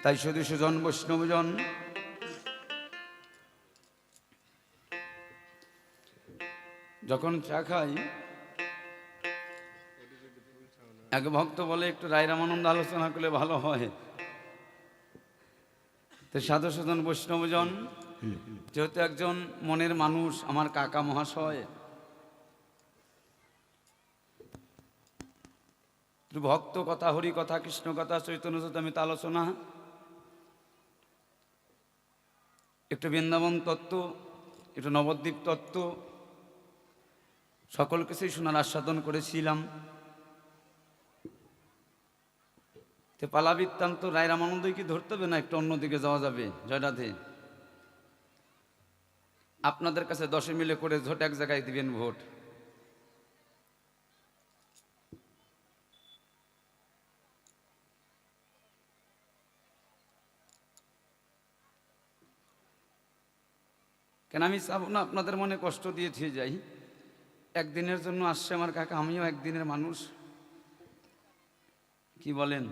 তাই শুধু সুজন বৈষ্ণবজন যখন চা খাই, এক ভক্ত বলে একটু রায় রামানন্দ আলোচনা করলে ভালো হয়। তো সাধু সুজন বৈষ্ণবজন যেহেতু একজন মনের মানুষ, আমার কাকা মহাশয়, ভক্ত কথা, হরি কথা, কৃষ্ণ কথা, চৈতন্য চরিতামৃত আলোচনা, একটু বৃন্দাবন তত্ত্ব, একটু নবদ্বীপ তত্ত্ব, সকল কিছুই শোনার আস্বাদন করেছিলাম। তো পালা বৃত্তান্ত রায় রামানন্দই কি ধরতে হবে, না একটু অন্যদিকে যাওয়া যাবে? জয় রাধে। আপনাদের কাছে 10 মিলে করে ভোট এক জায়গায় দিবেন ভোট। কেন আমি চাবো না আপনাদের মনে কষ্ট দিয়ে থিয়ে যাই। একদিনের জন্য আসছে আমার কাকা, আমিও একদিনের মানুষ। কি বলেন?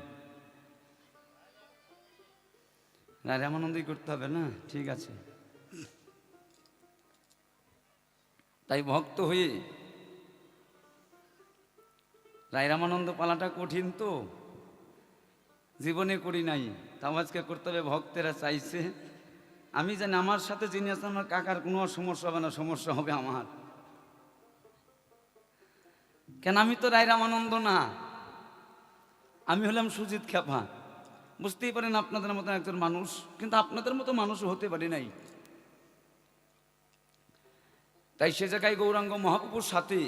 না রামানন্দই করতে হবে না? ঠিক আছে। তাই ভক্ত হয়ে রায় রামানন্দ পালাটা কঠিন, তো জীবনে করি নাই, তাও আজকে করতে হবে। ভক্তেরা চাইছে, আমি জানি আমার সাথে যিনি আছেন আমার কাকার কোনো সমস্যা হবে না, সমস্যা হবে আমার। কেন আমি তো রায় রামানন্দ না, আমি হলাম সুজিত খ্যাপা। বুঝতেই পারেন আপনাদের মতো একজন মানুষ, কিন্তু আপনাদের মতো মানুষও হতে পারি নাই। তাই সে জায়গায় গৌরাঙ্গ মহাপ্রভুর সাথে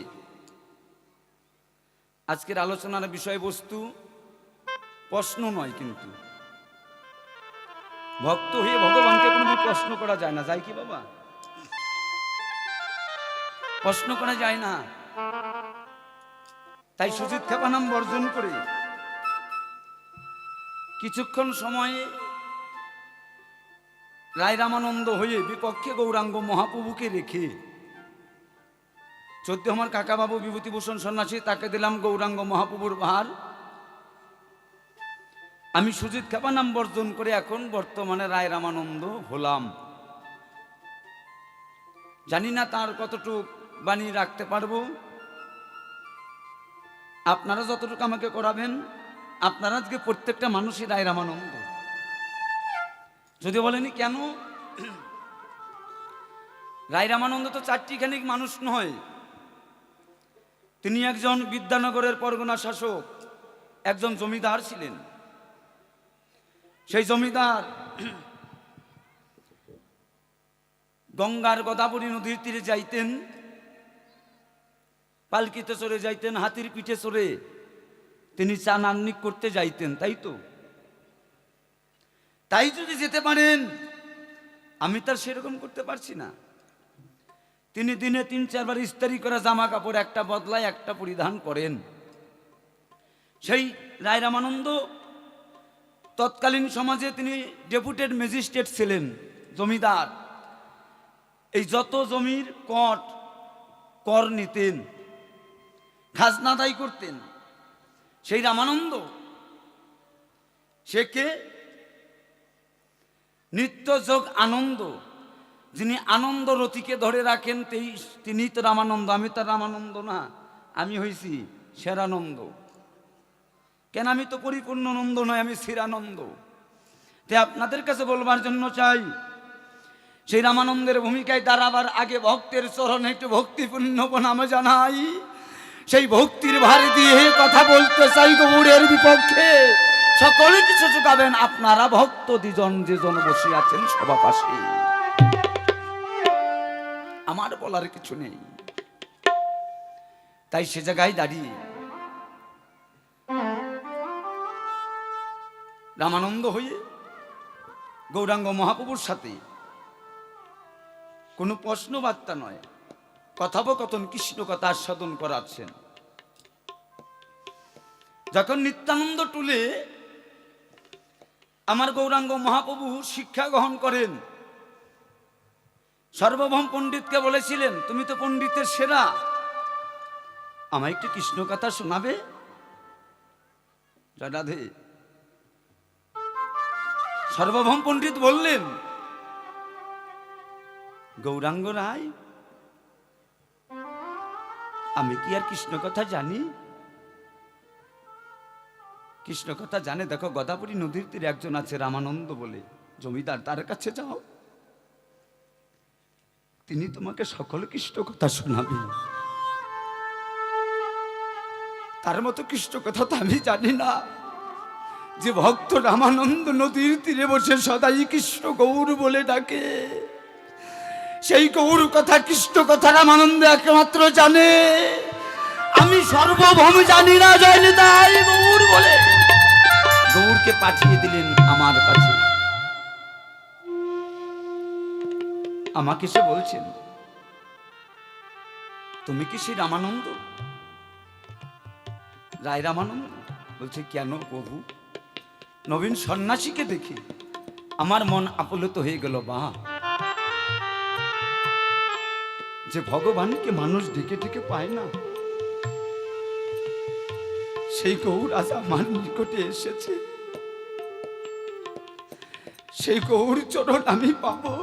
আজকের আলোচনার বিষয়বস্তু প্রশ্ন নয়, কিন্তু ভক্ত হয়ে ভগবানকে কোনোদিন প্রশ্ন করা যায় না। যায় কি বাবা? প্রশ্ন করা যায় না। তাই সুজিত খ্যাপা নাম বর্জন করে কিছুক্ষণ সময়ে রায় রামানন্দ হয়ে বিপক্ষে গৌরাঙ্গ মহাপ্রভুকে রেখে, চোদ্দ আমার কাকা বাবু বিভূতিভূষণ সন্ন্যাসী, তাকে দিলাম গৌরাঙ্গ মহাপ্রভুর ভার। আমি সুজিত খ্যাপা নাম বর্জন করে এখন বর্তমানে রায় রামানন্দ হলাম। জানি না তার কতটুকু বাণী রাখতে পারবো। আপনারা যতটুকু আমাকে করাবেন, আপনারা আজকে প্রত্যেকটা মানুষই রায় রামানন্দ। যদি বলেনি কেন, রায় রামানন্দ তো চারটিখানিক মানুষ নয়। তিনি একজন বিদ্যানগরের পরগনা শাসক, একজন জমিদার ছিলেন। সেই জমিদার গঙ্গার গোদাবরী নদীর তীরে যাইতেন, পালকিতে চড়ে যাইতেন, হাতির পিঠে চড়ে তিনি চা নান্নিক করতে যাইতেন, তাই তো? তাই যদি যেতে পারেন, আমি তার সেরকম করতে পারছি না। তিনি দিনে 3-4 বার ইস্ত্রি করা জামা কাপড় একটা বদলায়, একটা পরিধান করেন। সেই রায় রামানন্দ তৎকালীন সমাজে তিনি ডেপুটেড ম্যাজিস্ট্রেট ছিলেন, জমিদার। এই যত জমির কর নিতেন, খাজনা আদায় করতেন। সেই রামানন্দ, সে কে? নিত্য যোগ আনন্দ, যিনি আনন্দ রতিকে ধরে রাখেন, তিনি তো রামানন্দ। আমি তো রামানন্দ না, আমি হয়েছি সেরানন্দ। কেন? আমি তো পরিপূর্ণ নন্দ নয়, আমি শিরানন্দ। তাই আপনাদের কাছে বলবার জন্য চাই, সেই রামানন্দের ভূমিকায় দাঁড়াবার আগে ভক্তের চরণে একটু ভক্তিপূর্ণ প্রণাম জানাই। সেই ভক্তির ভার দিয়ে কথা বলতে চাই গৌরের বিপক্ষে। সকলে কিছু চুকাবেন, আপনারা ভক্ত দুজন যেজন বসে আছেন সভা পাশে, আমার বলার কিছু নেই। তাই সে জায়গায় দাঁড়িয়ে রামানন্দ হয়ে গৌরাঙ্গ মহাপ্রভুর সাথে কোনো প্রশ্নবার্তা নয়, কথোপকথন, কৃষ্ণ কথা আস্বাদন করাচ্ছেন। যখন নিত্যানন্দ টুলে আমার গৌরাঙ্গ মহাপ্রভু শিক্ষা গ্রহণ করেন, সর্বভৌম পণ্ডিতকে বলেছিলেন, তুমি তো পণ্ডিতের সেরা, আমায় একটু কৃষ্ণ কথা শোনাবে? জয় রাধে। সার্বভৌম পণ্ডিত বললেন, গৌরাঙ্গ রায়, আমি কি আর কৃষ্ণ কথা জানি? কৃষ্ণ কথা জানে? দেখো, গদাপুরী নদীর তীরে একজন আছে রামানন্দ বলে জমিদার, তার কাছে যাও, তিনি তোমাকে সকল কৃষ্ণ কথা শোনাবেন। তার মতো কৃষ্ণ কথা তো আমি জানি না। যে ভক্ত রামানন্দ নদীর তীরে বসে সদাই কৃষ্ণ গৌর বলে ডাকে, সেই গৌর কথা, কৃষ্ণ কথা রামানন্দ একমাত্র জানে। আমি সর্বভৌম জানি না, জানি তাই গৌর বলে গৌরকে পাঠিয়ে দিলেন আমার কাছে। আমাকে সে বলছেন, তুমি কি সেই রামানন্দ? রায় রামানন্দ? বলছে, কেন প্রভু? নবীন সন্ন্যাসীকে দেখে আমার মন আপ্লুত হয়ে গেল। বা, যে ভগবানকে মানুষ ডেকে ডেকে পায় না, সেই গৌর আজ আমার নিকটে এসেছে। সেই গৌর চরণ আমি পাবো।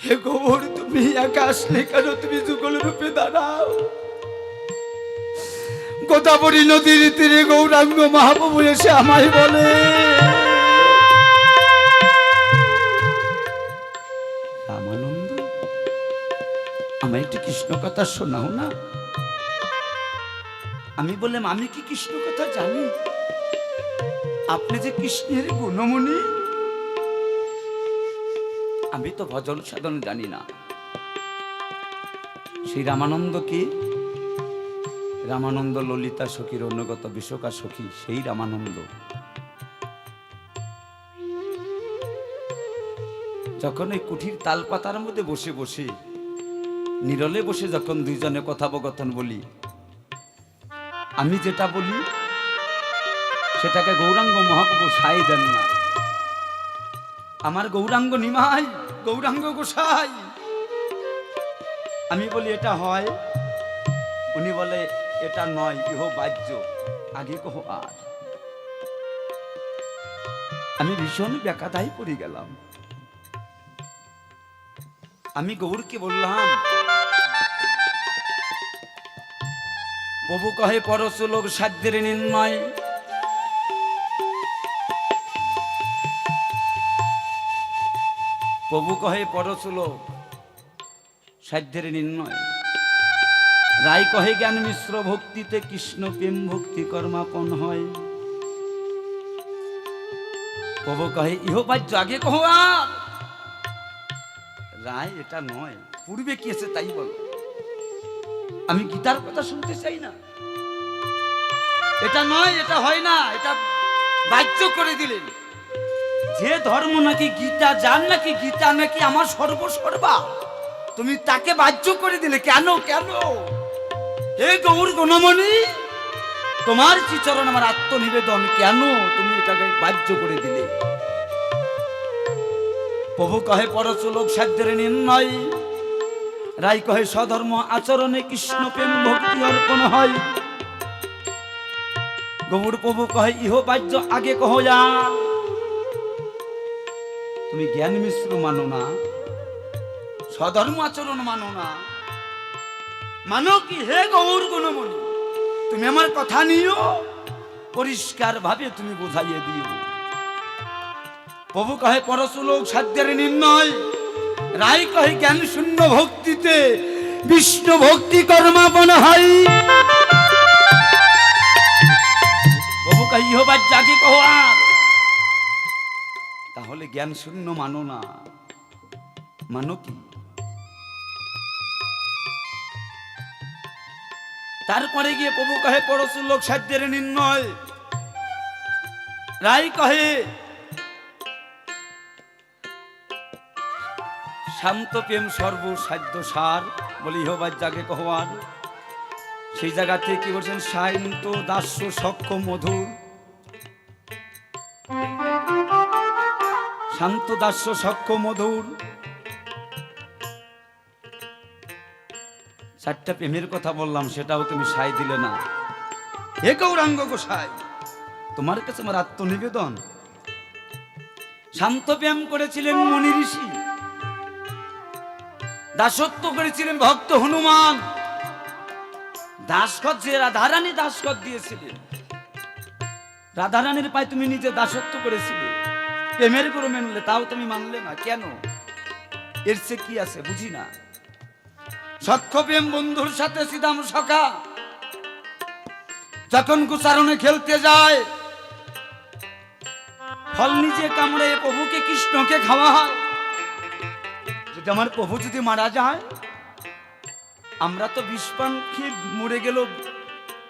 হে গৌর, তুমি একা আসলে কেন? তুমি যুগল রূপে দাঁড়াও। গোদাবরী নদীর তীরে গৌরাঙ্গ মহাপ্রভু এসে আমায় বলে, রামানন্দ, আমায় একটু কৃষ্ণ কথা শোনাও না। আমি বললাম, আমি কি কৃষ্ণ কথা জানি? আপনি যে কৃষ্ণের গুণমণি, আমি তো ভজন সাধন জানি না। সেই রামানন্দ কি? রামানন্দ ললিতা সখীর অনুগত বিশ্বকা সখী, সেই রামানন্দ। যখন এই কুঠির তালপাতার মধ্যে বসে বসে নীরলে বসে যখন দুইজনে কথোপকথন বলি, আমি যেটা বলি সেটাকে গৌরাঙ্গ মহাপ্রভু সায় দেন না। আমার গৌরাঙ্গ নিমাই, গৌরাঙ্গ গোসাই। আমি বলি এটা হয়, উনি বলে এটা নয়, ইহ বাহ্য, আগে কহ আর। আমি ভীষণ ব্যাকাতায় পড়ে গেলাম। আমি গৌরকে বললাম, প্রভু কহে পরশলোক সাধ্যের নির্ণয়। প্রভু কহে পরশলোক সাধ্যের নির্ণয়। রায় কহে জ্ঞান মিশ্র ভক্তিতে কৃষ্ণ প্রেম ভক্তি কর্মাপন হয়। প্রভু কহে ইহ বাহ্য, আগে কহ আর। রায় এটা নয়, পূর্বে কি আছে তাই বলো। আমি গীতার কথা শুনতে চাই না। এটা নয়, এটা হয় না, এটা বাহ্য করে দিলেন। যে ধর্ম নাকি গীতা, যার নাকি গীতা নাকি আমার সর্বসর্বা, তুমি তাকে বাহ্য করে দিলে কেন? কেন? হে গৌর গুণমণি, তোমার শ্রীচরণ আমার আত্মনিবেদন, কেন তুমি এটাকে বাহ্য করে দিলে? প্রভু কহে পরশলোক সাধ্যের নির্ণয়। রায় কহে স্বধর্ম আচরণে কৃষ্ণ প্রেম ভক্তি অর্পণ হয়। গৌর প্রভু কহে ইহ বাহ্য, আগে কহ যা। তুমি জ্ঞান মিশ্র মানো না, স্বধর্ম আচরণ মানো না, মানো কি? হে গৌর গুণমণি, তুমি আমার কথা নিও, পরিষ্কার ভাবে তুমি বোঝাইয়ে দিও। প্রভু কহে পরশলোক সাধ্যের নির্ণয়। রায় কহে জ্ঞান শূন্য ভক্তিতে বিষ্ণু ভক্তি কর্মাপন হয়। প্রভু কহে ইহ বাহ্য, আগে কহ আর। তাহলে জ্ঞান শূন্য মানো না, মানো কি? তারপরে গিয়ে প্রভু কহে পরশলোক সাধ্যের নির্ণয়। রায় কহে শান্ত প্রেম সর্বসাধ্য সার। বলি ইহ বাহ্য, আগে কহ আর। সেই জায়গা থেকে কি বলছেন? শান্ত দাস্য সক্ষ মধুর। শান্ত দাস্য সক্ষ মধুর, চারটা প্রেমের কথা বললাম, সেটাও তুমি সায় দিলে না। হে গৌরাঙ্গ গোসাই, তোমার কাছে আমার আত্মনিবেদন। শান্ত ব্যায়াম করেছিলেন মুনি ঋষি, দাসত্ব করেছিলেন ভক্ত হনুমান, দাসখত যে রাধারানী দাসখত দিয়েছিলেন, রাধারানীর পায়ে তুমি নিজে দাসত্ব করেছিলে, প্রেমের গুরু মেনলে, তাও তুমি মানলে না কেন? এর চেয়ে কি আছে বুঝি না। সখ্য প্রেম বন্ধুর সাথে সিদাম সখা যখন কুচারণে খেলতে যায়, ফল নিজে কামড়ে প্রভুকে কৃষ্ণকে খাওয়া হয়। যদি আমার প্রভু যদি মারা যায়, আমরা তো বিষপান খেয়ে মরে গেল,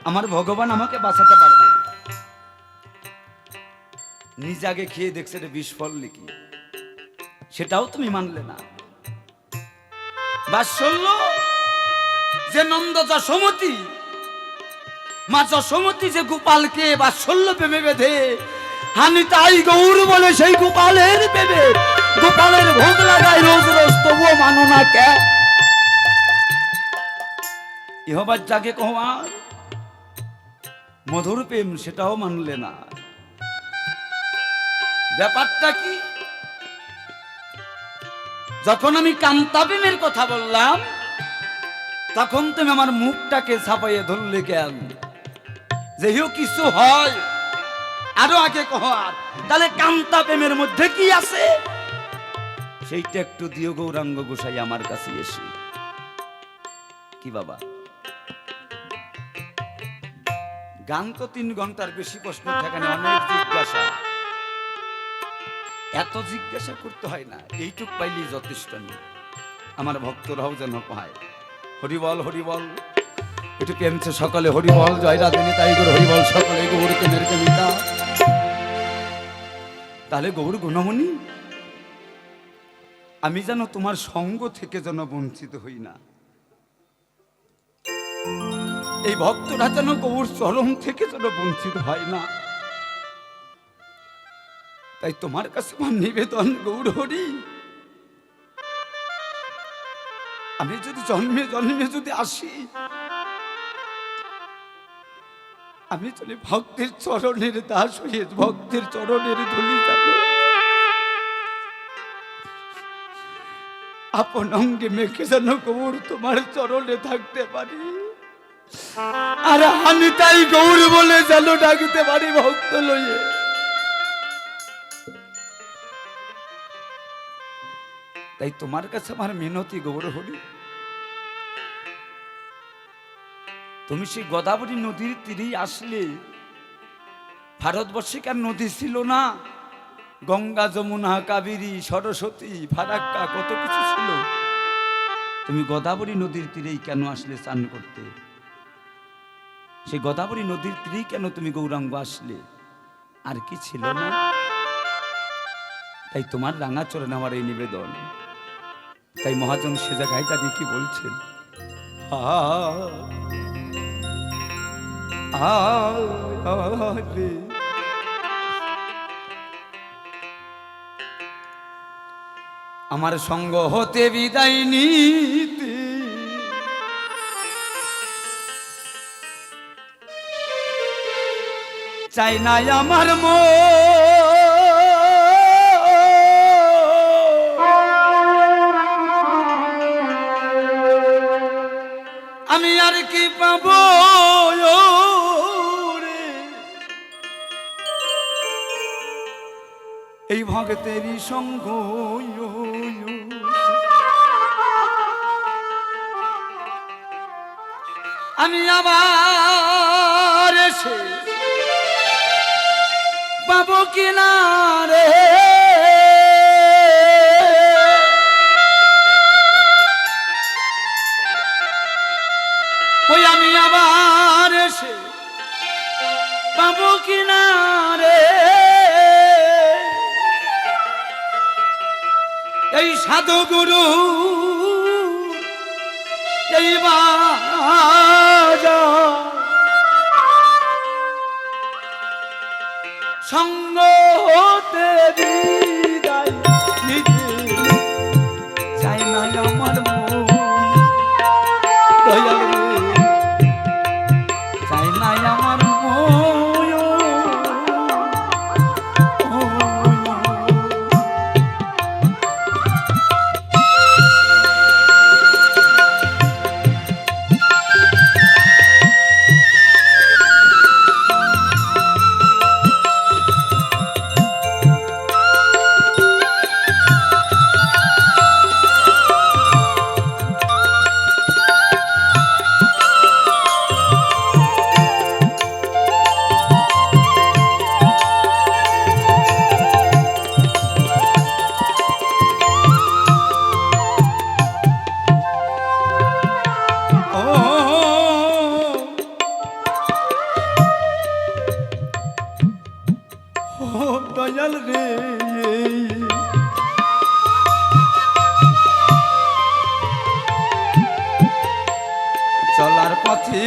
আমার ভগবান আমাকে বাঁচাতে পারবে? নিজে আগে খেয়ে দেখছে রে বিষ ফল নাকি, সেটাও তুমি মানলে না। বাৎসল্য যে নন্দ যশোমতী, মা যশোমতী যে গোপালকে বাৎসল্য প্রেমে বেঁধে, হানি তাই গৌর বলে সেই গোপালের প্রেমে, গোপালের ভোগ লাগায় রোজ রোজ, তবুও মানো না কে? ইহবার জাগে কমার মধুর প্রেম, সেটাও মানলে না। ব্যাপারটা কি? যখন আমি কান্তা প্রেমের কথা বললাম, তখন তুমি আমার মুখটাকে ছাপাইয়ে ধরলে কেন? যেও কিছু হয় আরো আগে কহার, তাহলে কান্তা প্রেমের মধ্যে কি আছে সেইটা একটু দিও গৌরাঙ্গ গোসাই আমার কাছে এসে। কি বাবা, গান তো 3 ঘন্টার বেশি, প্রশ্ন থাকে না, অনেক জিজ্ঞাসা, এত জিজ্ঞাসা করতে হয় না, এইটুক পাইলেই যথেষ্ট নেই। আমার ভক্তরাও যেন পায়। হরিবল হরিবল, একটু পেমছে সকালে হরিবল, জয় রাধিনী তাই গৌর হরিবল, সকলে গৌর প্রেমের প্রেমিকা। তাহলে গৌর গুণমণি, আমি যেন তোমার সঙ্গ থেকে যেন বঞ্চিত হই না, এই ভক্তরা যেন গৌর চরণ থেকে যেন বঞ্চিত হয় না, তাই তোমার কাছে আমার নিবেদন গৌর হরি, আমি যদি জন্মে জন্মে যদি আসি, আমি চলে ভক্তের চরণের দাস হয়ে ভক্তের চরণের ধুলি যাব, আপন অঙ্গে মেখে যেন গৌর তোমার চরণে থাকতে পারি, আর আমি তাই গৌর বলে যেন ডাকতে পারি ভক্ত লইয়ে। তাই তোমার কাছে আমার মিনতি গৌর হরি, তুমি সেই গোদাবরী নদীর তীরেই আসলে। ভারতবর্ষে কার নদী ছিল না? গঙ্গা, যমুনা, কাবেরী, সরস্বতী, ফারাক্কা, কত কিছু ছিল। তুমি গোদাবরী নদীর তীরেই কেন আসলে স্নান করতে? সেই গোদাবরী নদীর তীরেই কেন তুমি গৌরাঙ্গ আসলে? আর কি ছিল না? তাই তোমার রাঙা চরণে আমার এই নিবেদন। তাই মহাজন সে জায়গায় দাঁড়িয়ে কি বলছেন? আমার সঙ্গ হতে বিদায় নিতে চাই না আমার আমি আর কি পাবো এই ভক্তেরই সঙ্গ। আমি আবার এসে পাবো কিনা রে, ওই আমি আবার এসে পাবো কিনা রে, এই সাধু গুরু এই সঙ্গ হতে বিদায় নিতে চাই না আমার মন, দয়াল চাই না আমার মন। দয়াল রে। চলার পথে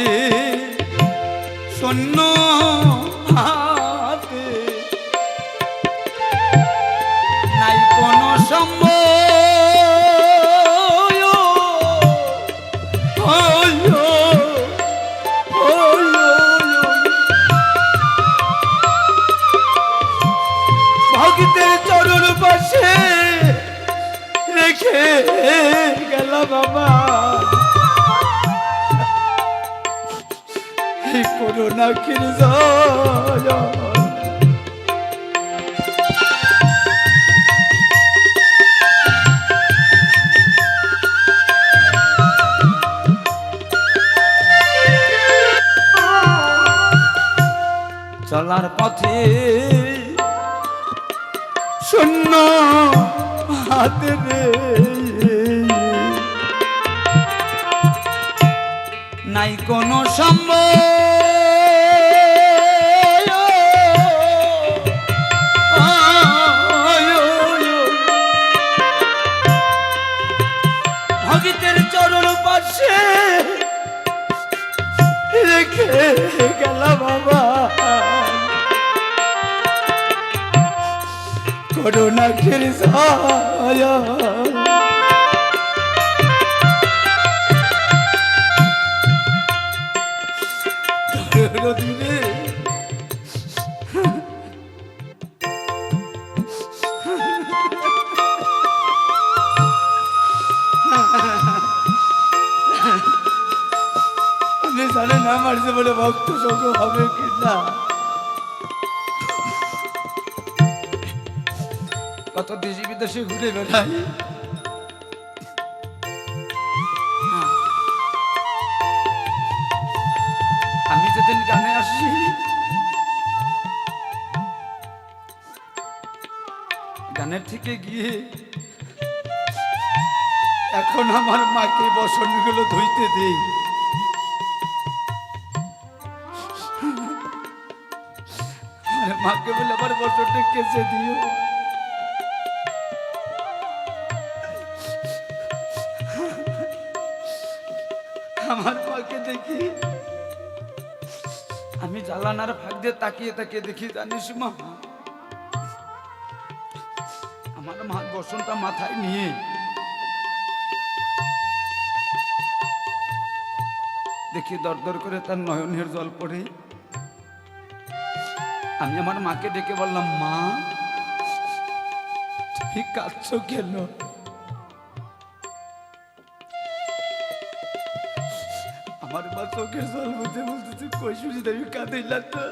শূন্য হাতে নাই কোনো সম্ভব ভক্তের চরণ পাশে রেখে গেল বাবা করোনা কির চলার পথে শূন্য হাতে রে নাই কোনো সম্ভব ভগতের চরণ পাশে রেখে গেল বাবা করোনা খেল দিনে আপনি জানেন না আমার জীবনে ভক্ত সঙ্গ হবে কিনা কত দেশে বিদেশে ঘুরে বেড়াই আমি যেদিন গানে আসি গানের থেকে গিয়ে এখন আমার মাকে বসনগুলো ধুইতে দেই মাকে বলে আবার বসনটা কেচে দিও আমার মাকে দেখি আমি জ্বালানার ভাগ দিয়ে তাকিয়ে তাকিয়ে দেখি জানিস মা আমার মা বসনটা মাথায় নিয়ে দেখি দরদর করে তার নয়নের জল পড়ে আমি আমার মাকে ডেকে বললাম মা তুমি কাঁদছো কেন আমার মা চোখের জল বুঝতে বলতেছে কৈশোরী দেবী কাঁদিলাম তো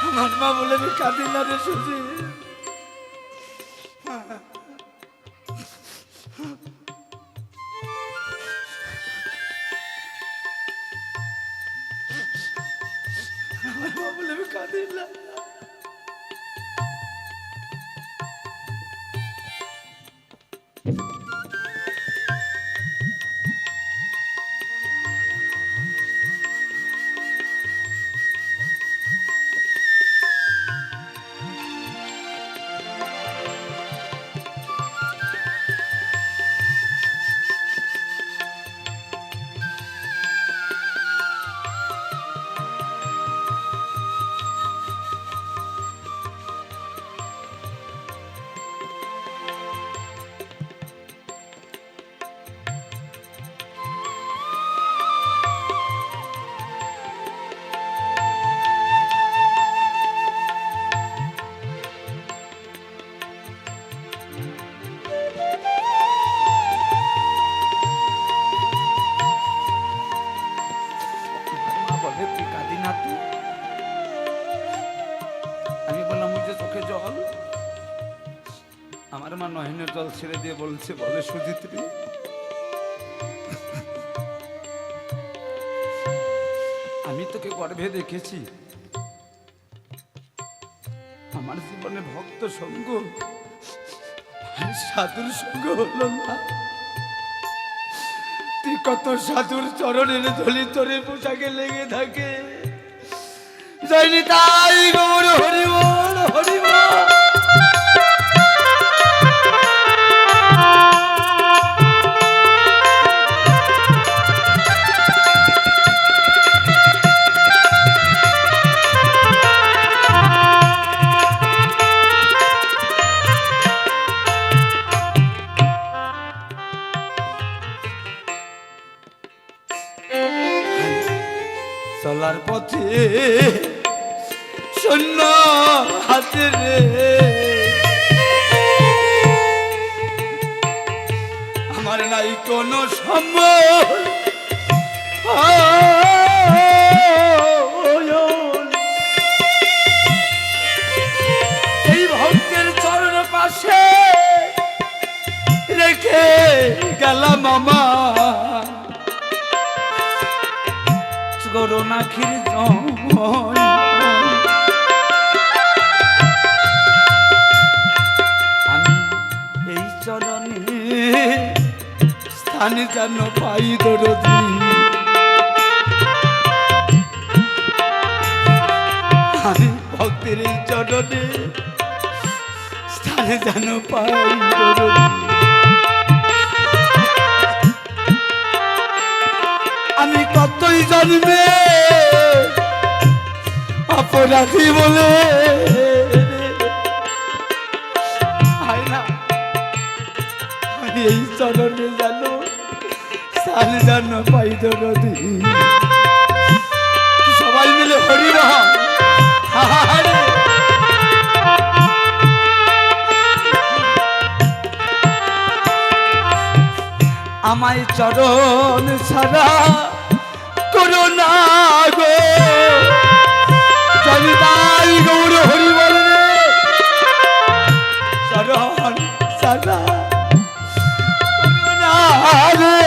আমার মা বলে আমি কাঁদিলা রে সুজি আমার মা বলে আমি কাঁদিলা আমার মা নয়নের জল ছেড়ে দিয়ে বলছে বলে সুজিত্রী আমি তোকে গর্ভে দেখেছি আমার জীবনে ভক্ত সঙ্গ সাধুর সঙ্গ হলো না। তুই কত সাধুর চরণের ধলি তোরে পোশাকে লেগে থাকে। যাইনি তাই গৌর হরিবল হরিবল। চলার পথে শূন্য হাতে রে আমার নাই কোনো সম্বল। এই ভক্তের চরণ পাশে রেখে গেলাম আমার করোনা খির আমি এই চরণে স্থানে যেন পাই দরদি। আমি ভক্তের এই চরণে স্থানে যেন পাই দরদি। আমি কতই জন্মে অপরাধী বলে আমি এই চরণে জানো স্থান যেন পাই দরদি। সবাই মিলে হরি রাম। আমায় চরণ ছাড়া করোনা গো। তাই গৌর হরি বলে চরণ ছাড়া করোনা রে।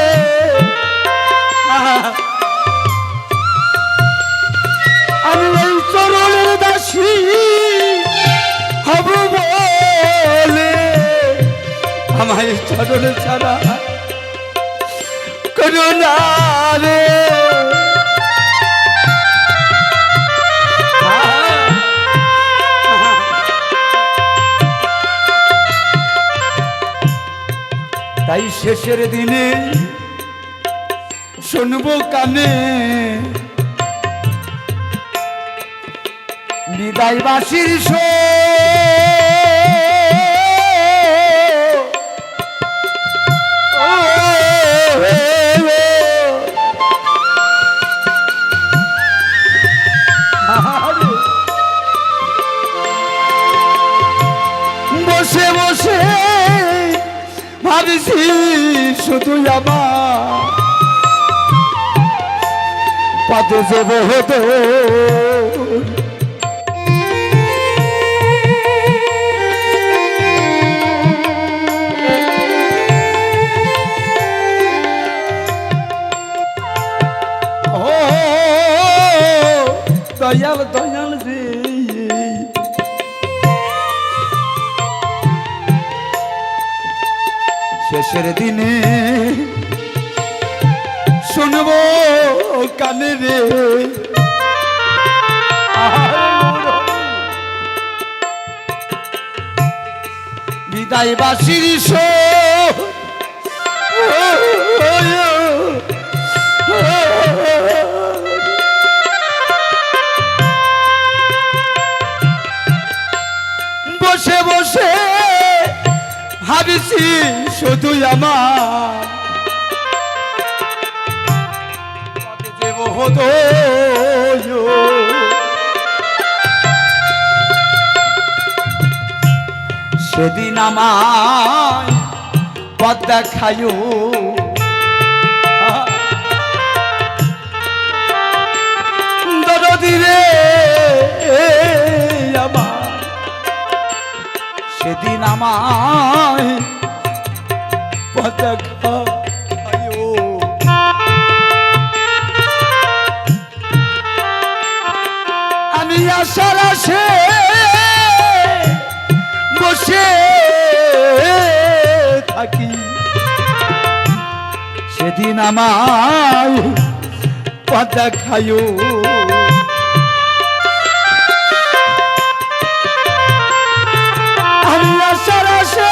আমি এই চরণের দাসী হব বলে আমায় চরণ ছাড়া করোনা রে। তাই শেষের দিনে শুনবো কানে বিদায় বাসির শো। বসে বসে ভাবছি শুধু আমার পথে যাব হতো। দয়াল দয়াল রে শেষের দিনে শুনবো কানে রে বিদায় বাসির শো। বসে বসে ভাবছি শুধু আমার দেব হতো। সেদিন আমায় পথ দেখায় দরদি রে আমার। সেদিন আমায় পথ দেখায় আমি আশার আসে বসে সেদিন আমায় পথ দেখায়ো আমি আশার আশে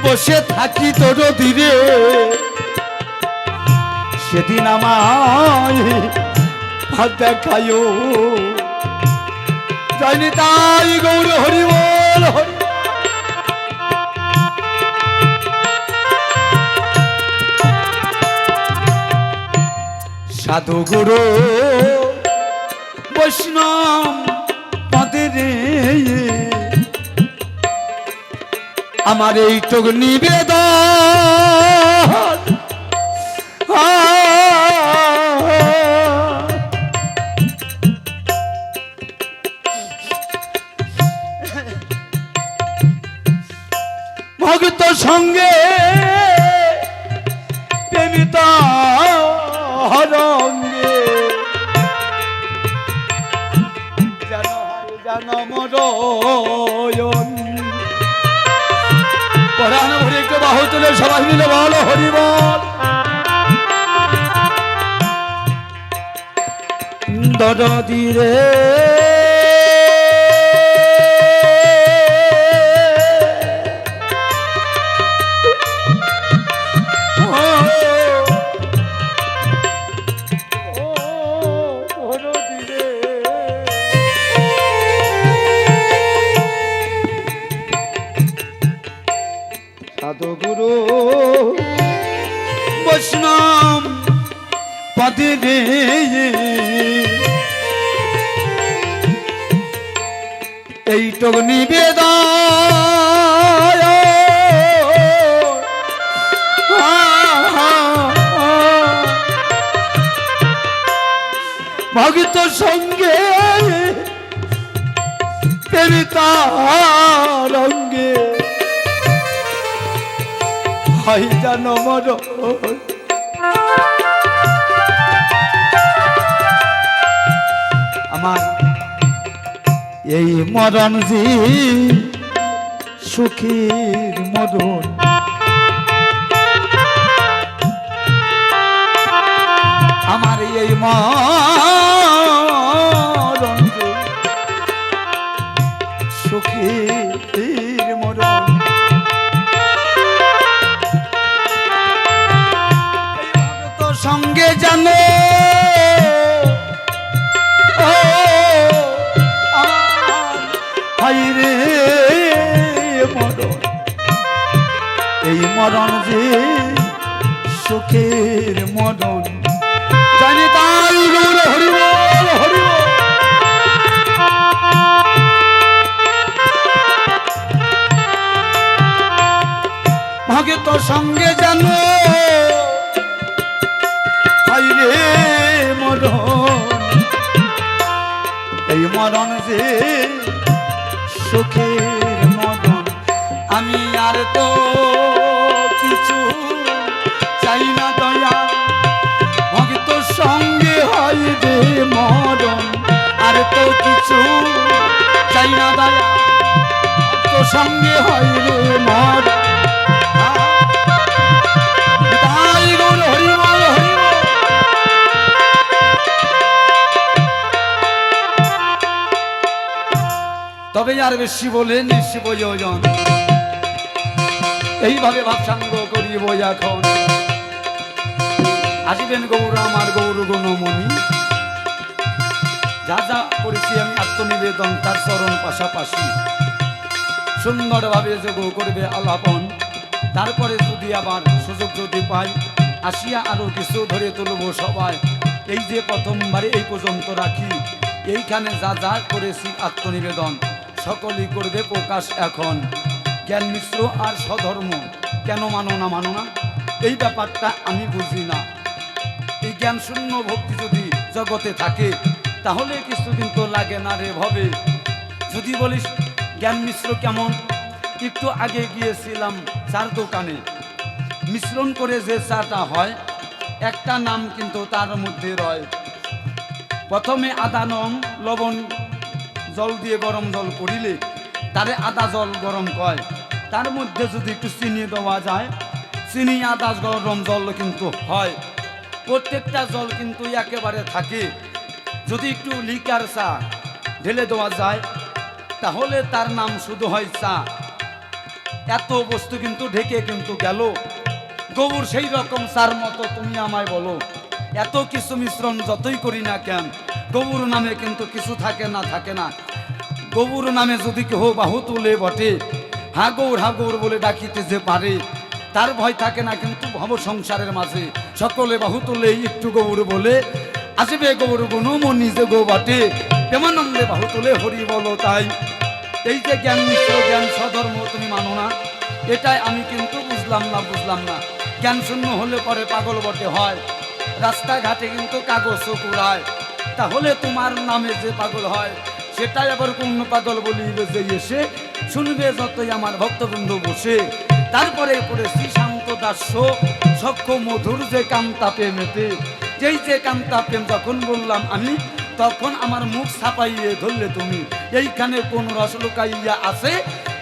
বসে থাকি তোর ধীরে সেদিন আমায় পথ দেখায়ো জয়নি তাই গৌর হরি বল হরি সাধু গুরু বৈষ্ণব পদের আমার এইটুক নিবেদন ভক্ত সঙ্গে প্রেমিত হরঙ্গে যেন মরণ পরাণ ভরে একটু বাহু তুলে সবাই মিলে বলো হরি বল দরদি রে গুরু বৈষ্ণব পদে এইটুক নিবেদন ভক্ত সঙ্গে রঙ্গে হয় যেন মরণ আমার এই মরণ জি সুখীর মরণ আমার এই মরণ সুখীর মরণ সঙ্গে জানো রে মরণ এই মরণ যে সুখের মরণ জানি তাই গৌর হরি বল হরি বল ভক্ত সঙ্গে জানো রে মরণ এই মরণ যে সুখের মরণ আমি আর তো কিছু চাই না দয়া ভক্ত সঙ্গে হয় রে মরণ আর তো কিছু চাই না দয়া ভক্ত সঙ্গে হয় রে মরণ তাই গৌর হরি বল হরি বল তবে আর বেশি বলে নিশ্চিত প্রয়োজন এইভাবে ভাবসাঙ্গ করিব এখন আসিবেন গৌর আমার গৌর গুণমণি যা যা করেছি আমি আত্মনিবেদন তার চরণ পাশাপাশি সুন্দরভাবে যোগ করবে আলাপন তারপরে যদি আবার সুযোগ যদি পাই আসিয়া আরো কিছু ধরে তুলব সবাই এই যে প্রথমবারে এই পর্যন্ত রাখি এইখানে যা যা করেছি আত্মনিবেদন সকলেই করবে প্রকাশ এখন জ্ঞান মিশ্র আর স্বধর্ম কেন মানো না এই ব্যাপারটা আমি বুঝি না এই জ্ঞান শূন্য ভক্তি যদি জগতে থাকে তাহলে কিছুদিন তো লাগে না রে ভবে যদি বলিস জ্ঞান মিশ্র কেমন একটু আগে গিয়েছিলাম চার দোকানে মিশ্রণ করে যে চাটা হয় একটা নাম কিন্তু তার মধ্যে রয় প্রথমে আদা নং লবণ জল দিয়ে গরম জল করিলে তারে আদা জল গরম কয় তার মধ্যে যদি একটু চিনি দেওয়া যায় চিনি আদা গরম জল কিন্তু হয়, প্রত্যেকটা জল কিন্তু একেবারে থাকে। যদি একটু লিকার চা ঢেলে দেওয়া যায় তাহলে তার নাম শুধু হয় চা। এত বস্তু কিন্তু ঢেকে কিন্তু গেল। গোবর সেই রকম চার মতো, তুমি আমায় বলো এত কিছু মিশ্রণ যতই করি না কেন, গোবর নামে কিন্তু কিছু থাকে না, থাকে না। গোবর নামে যদি কেহ বাহু তুলে বটে, হাগৌর বলে ডাকিতে যে পারে, তার ভয় থাকে না। কিন্তু ভব সংসারের মাঝে সকলে বাহু তুলে একটু গোবর বলে আসবে, গোবর গুণমণি যে গো বটে, প্রেমানন্দে বাহু তুলে হরি বলো তাই। এই যে জ্ঞান মিশ্র জ্ঞান স্বধর্ম তুমি মানো না, এটাই আমি কিন্তু বুঝলাম না। জ্ঞান শূন্য হলে পরে পাগল বটে হয়। রাস্তাঘাটে কিন্তু কাগজ কুড়ায়, তাহলে তোমার নামে যে পাগল হয় সেটাই আবার কোন পাগল বলিবে যে এসে শুনবে যতই আমার ভক্তবৃন্দ বসে। তারপরে পড়েছি শান্ত দাস্য সক্ষ মধুর যে কান্তা প্রেমেতে। যেই যে কান্তা প্রেম যখন বললাম আমি, তখন আমার মুখ ছাপাইয়ে ধরলে তুমি। এইখানে কোন রস লুকাইয়া আছে,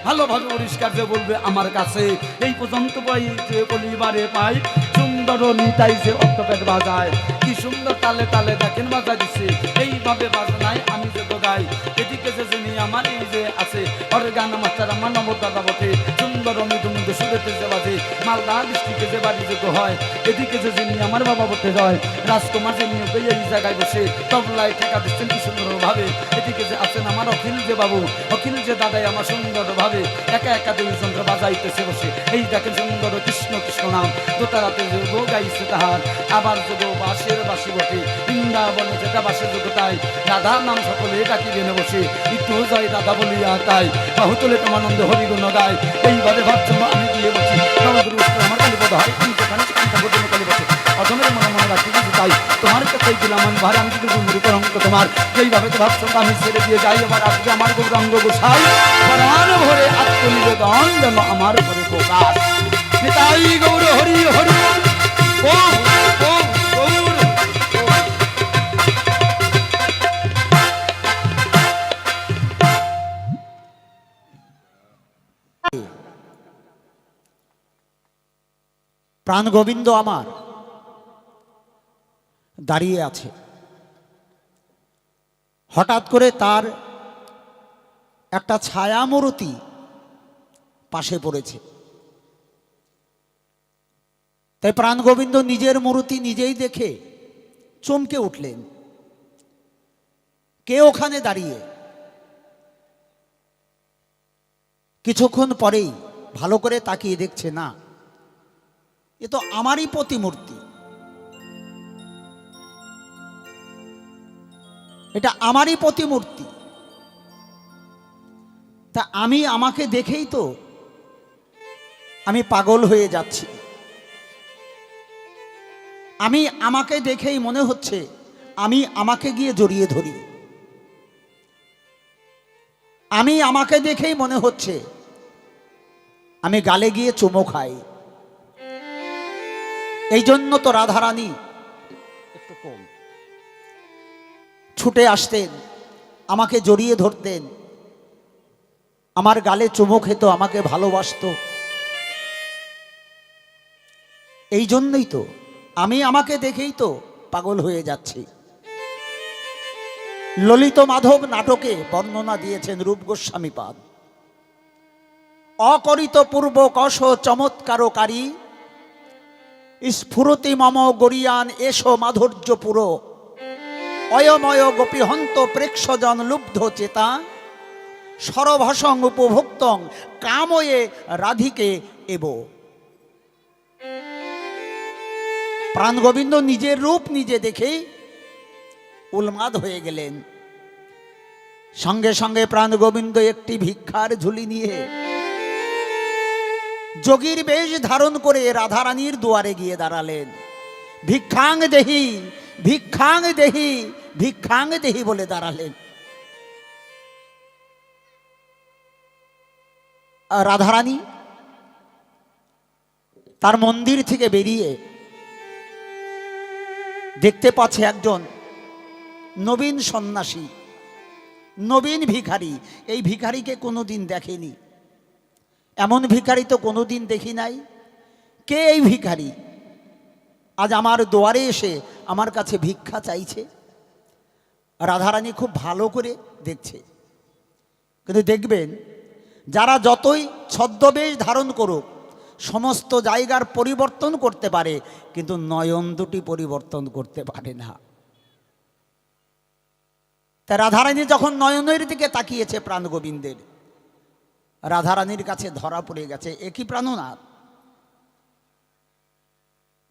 ভালোভাবে পরিষ্কার যে বলবে আমার কাছে। এই পর্যন্ত পাই যে বলিবারে পাই, সুন্দর নিতাই যে অক্টোপেট বাজায়, কি সুন্দর তালে তালে দেখেন বাজা দিছে। এইভাবে বাজনায় আমি যে গাই, এদিকে যে যিনি আমার এই যে আছে অর্গান মাস্টার আমার নম্বর দাদা বটে, সুন্দর মৃদু মৃদু সুরেতে যে বাজে, মালদা ডিস্ট্রিক্টে যে বাড়ি যোগ্য হয়। এদিকে যে যিনি আমার বাবা বটে হয়, রাজকুমার যে নিয়োগ এই জায়গায় বসে তবলায় ঠেকা দিচ্ছেন কি সুন্দর ভাবে। এদিকে যে আছেন আমার অখিল যে বাবু, অখিল যে দাদাই আমার সুন্দর ভাবে একা একা দুই যন্ত্র বাজাইতেছে বসে। এই দেখেন সুন্দর কৃষ্ণ কৃষ্ণ নাম দোতারাতে যে গো গাইছে তাহার, আবার যোগ বাসের বাসি বটে, বৃন্দাবনে যেটা বাসের যোগ্য তাই, রাধার নাম সকলে ডাকি বেনে বসে, একটু জয় রাধা বলিয়া তাই, বাহু তুলে তোমানন্দে হরিগুণ গায়। এইভাবে ভাবছো আমি দিয়ে বসি আমার কালীপদ হয়, তুমি সেখানে কালীপদ অধমের মনে মনে রাখি কিছু তাই, তোমার কাছে দিলাম আমি ভারে, আমি কিন্তু গুমরি করঙ্ক তোমার। এইভাবে তো ভাবছো আমি ছেড়ে দিয়ে যাই, আবার আসবে আমার গৌরাঙ্গ গোসাই, প্রাণ ভরে আত্মনিবেদন যেন আমার ঘরে প্রকাশ। তাই গৌর হরি হরি ও গৌর। প্রাণ গোবিন্দ আমার দাঁড়িয়ে আছে, হঠাৎ করে তার একটা ছায়ামূর্তি পাশে পড়েছে। তাই প্রাণ গোবিন্দ নিজের মূর্তি নিজেই দেখে চমকে উঠলেন। কে ওখানে দাঁড়িয়ে? কিছুক্ষণ পরেই ভালো করে তাকিয়ে দেখছে, না, এ তো আমারই প্রতিমূর্তি, এটা আমারই প্রতিমূর্তি। তা আমি আমাকে দেখেই তো আমি পাগল হয়ে যাচ্ছি। আমি আমাকে দেখেই মনে হচ্ছে আমি আমাকে গিয়ে জড়িয়ে ধরি। আমি আমাকে দেখেই মনে হচ্ছে আমি গালে গিয়ে চুমো খাই। এই জন্য তো রাধারানী একটু কম ছুটে আসতেন, আমাকে জড়িয়ে ধরতেন, আমার গালে চুমো খেত, আমাকে ভালোবাসতো। এই জন্যই তো আমি আমাকে দেখেই তো পাগল হয়ে যাচ্ছি। ললিত মাধব নাটকে বর্ণনা দিয়েছেন রূপ গোস্বামীপাদ। অকরিত পূর্ব কষ চমৎকারকারী স্ফুরতি মম গরিয়ান এসো মাধুর্য পুরো, অয়ময় গোপীহন্ত প্রেক্ষজন লুব্ধ চেতা, সরভসং উপভোক্তং কাময়ে রাধিকে এব। প্রাণ গোবিন্দ নিজের রূপ নিজে দেখেই উন্মাদ হয়ে গেলেন। সঙ্গে সঙ্গে প্রাণ গোবিন্দ একটি ভিক্ষার ঝুলি নিয়ে যোগীর বেশ ধারণ করে রাধারানীর দুয়ারে গিয়ে দাঁড়ালেন। ভিক্ষাং দেহি, ভিক্ষাং দেহি, ভিক্ষাং দেহি বলে দাঁড়ালেন। রাধারানী তার মন্দির থেকে বেরিয়ে দেখতে পাচ্ছে একজন নবীন সন্ন্যাসী, নবীন ভিখারি। এই ভিখারিকে কোনোদিন দেখেনি, এমন ভিখারি তো কোনোদিন দেখি নাই। কে এই ভিখারি আজ আমার দুয়ারে এসে আমার কাছে ভিক্ষা চাইছে? রাধারানী খুব ভালো করে দেখছে। কিন্তু দেখবেন, যারা যতই ছদ্মবেশ ধারণ করুক, সমস্ত জায়গার পরিবর্তন করতে পারে, কিন্তু নয়ন দুটি পরিবর্তন করতে পারে না। তা রাধারানী যখন নয়নের দিকে তাকিয়েছে প্রাণ গোবিন্দের, রাধারানীর কাছে ধরা পড়ে গেছে, একই প্রাণনাথ,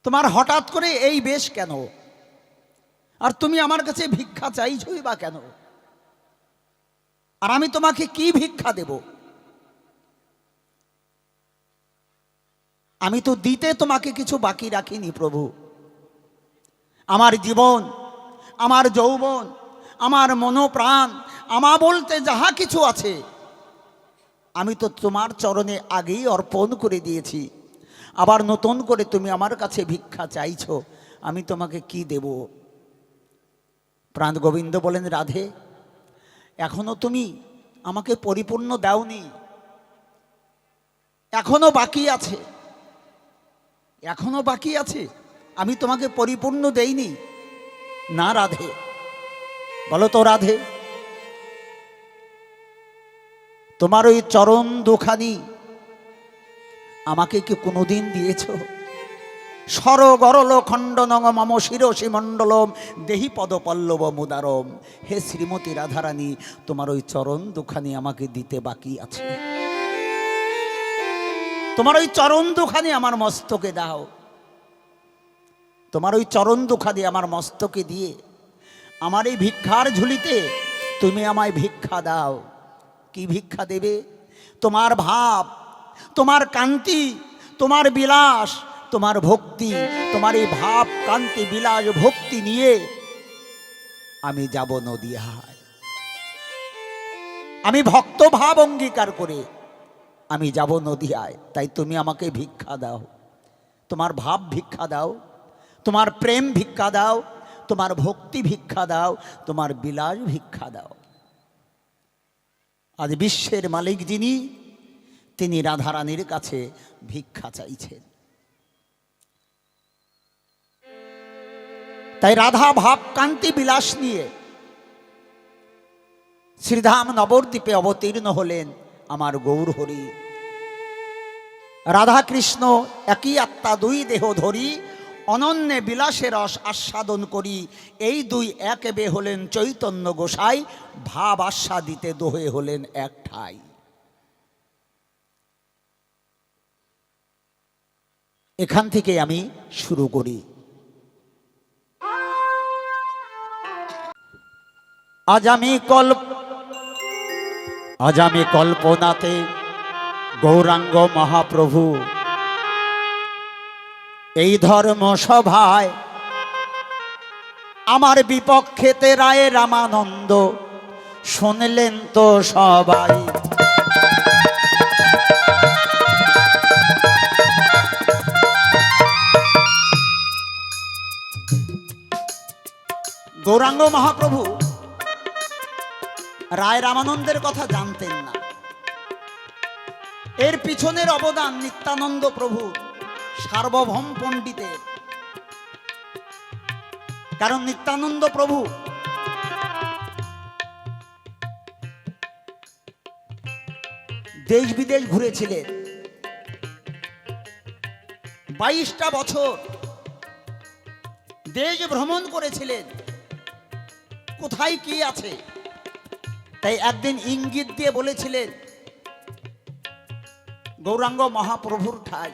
তোমার হঠাৎ করে এই বেশ কেন? আর তুমি আমার কাছে ভিক্ষা চাইছই বা কেন? আর আমি তোমাকে কি ভিক্ষা দেব? আমি তো দিতে তোমাকে কিছু বাকি রাখিনি প্রভু। আমার জীবন, আমার যৌবন, আমার মনোপ্রাণ, আমা বলতে যাহা কিছু আছে, আমি তো তোমার চরণে আগেই অর্পণ করে দিয়েছি। আবার নতুন করে তুমি আমার কাছে ভিক্ষা চাইছো, আমি তোমাকে কি দেব? প্রাণ গোবিন্দ বলেন, রাধে, এখনো তুমি আমাকে পরিপূর্ণ দাওনি, এখনো বাকি আছে, এখনো বাকি আছে, আমি তোমাকে পরিপূর্ণ দেইনি। না রাধে, বলো তো রাধে, তোমার ওই চরণ দুখানি আমাকে কি কোনোদিন দিয়েছ? সর গরল খণ্ডনং মম শিরসি মণ্ডলম দেহি পদপল্লব মুদারম। হে শ্রীমতী রাধারানী, তোমার ওই চরণ দুখানি আমাকে দিতে বাকি আছে। তোমার ওই চরণ দুখানি আমার মস্তকে দাও। তোমার ওই চরণ দুখানি আমার মস্তকে দিয়ে আমার এই ভিক্ষার ঝুলিতে তুমি আমায় ভিক্ষা দাও। কি ভিক্ষা দেবে? তোমার ভাব, তোমার কান্তি, তোমার বিলাস, তোমার ভক্তি। তোমার এই ভাব, কান্তি, বিলাস, ভক্তি নিয়ে আমি যাব নদিয়ায়। আমি ভক্ত ভাব অঙ্গীকার করে আমি যাব নদিয়ায়। তাই তুমি আমাকে ভিক্ষা দাও, তোমার ভাব ভিক্ষা দাও, তোমার প্রেম ভিক্ষা দাও, তোমার ভক্তি ভিক্ষা দাও, তোমার বিলাস ভিক্ষা দাও। আজ বিশ্বের মালিক যিনি, তিনি রাধারানীর কাছে ভিক্ষা চাইছেন। তাই রাধা ভাব, কান্তি, বিলাস নিয়ে শ্রীধাম নবদ্বীপে অবতীর্ণ হলেন আমার গৌর হরি। রাধা কৃষ্ণ একই আত্মা, দুই দেহ ধরি, অনন্য বিলাসের রস আস্বাদন করি। এই দুই এক বে হলেন চৈতন্য গোসাই, ভাব আস্বাদিতে দোহে হলেন এক ঠাই। এখান থেকে আমি শুরু করি। আজ আমি কল্পনাতে গৌরাঙ্গ মহাপ্রভু এই ধর্ম সভায় আমার বিপক্ষেতে রায় রামানন্দ শুনলেন তো সবাই। গৌরাঙ্গ মহাপ্রভু রায় রামানন্দের কথা জানতেন না। এর পিছনের অবদান নিত্যানন্দ প্রভু, সার্বভৌম পণ্ডিতের। কারণ নিত্যানন্দ প্রভু দেশ বিদেশ ঘুরেছিলেন, 22টা বছর দেশ ভ্রমণ করেছিলেন, কোথায় কি আছে। তাই একদিন ইঙ্গিত দিয়ে বলেছিলেন, গৌরাঙ্গ মহাপ্রভুর ঠাই,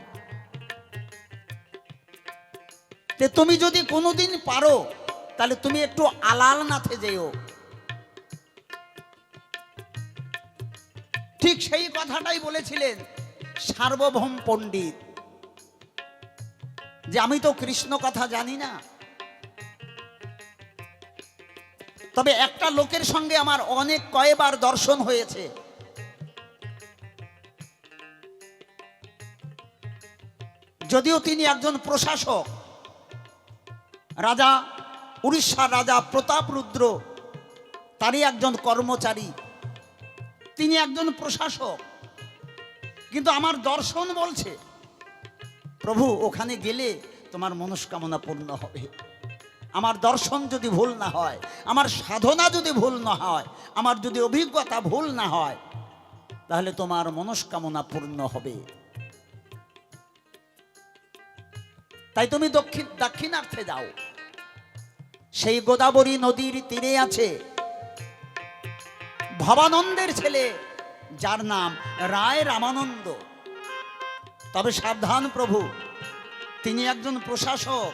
তে তুমি যদি কোনোদিন পারো তাহলে তুমি একটু আলালনাথে যেও। ঠিক সেই কথাটাই বলেছিলেন সার্বভৌম পণ্ডিত, যে আমি তো কৃষ্ণ কথা জানি না, তবে একটা লোকের সঙ্গে আমার অনেক কয়েকবার দর্শন হয়েছে। যদিও তিনি একজন প্রশাসক, রাজা, উড়িষ্যার রাজা প্রতাপরুদ্র তারই একজন কর্মচারী, তিনি একজন প্রশাসক, কিন্তু আমার দর্শন বলছে প্রভু ওখানে গেলে তোমার মনস্কামনা পূর্ণ হবে। আমার দর্শন যদি ভুল না হয়, আমার সাধনা যদি ভুল না হয়, আমার যদি অভিজ্ঞতা ভুল না হয়, তাহলে তোমার মনস্কামনা পূর্ণ হবে। তাই তুমি দাক্ষিণার্থে যাও। সেই গোদাবরী নদীর তীরে আছে ভবানন্দের ছেলে, যার নাম রায় রামানন্দ। তবে সাবধান প্রভু, তিনি একজন প্রশাসক।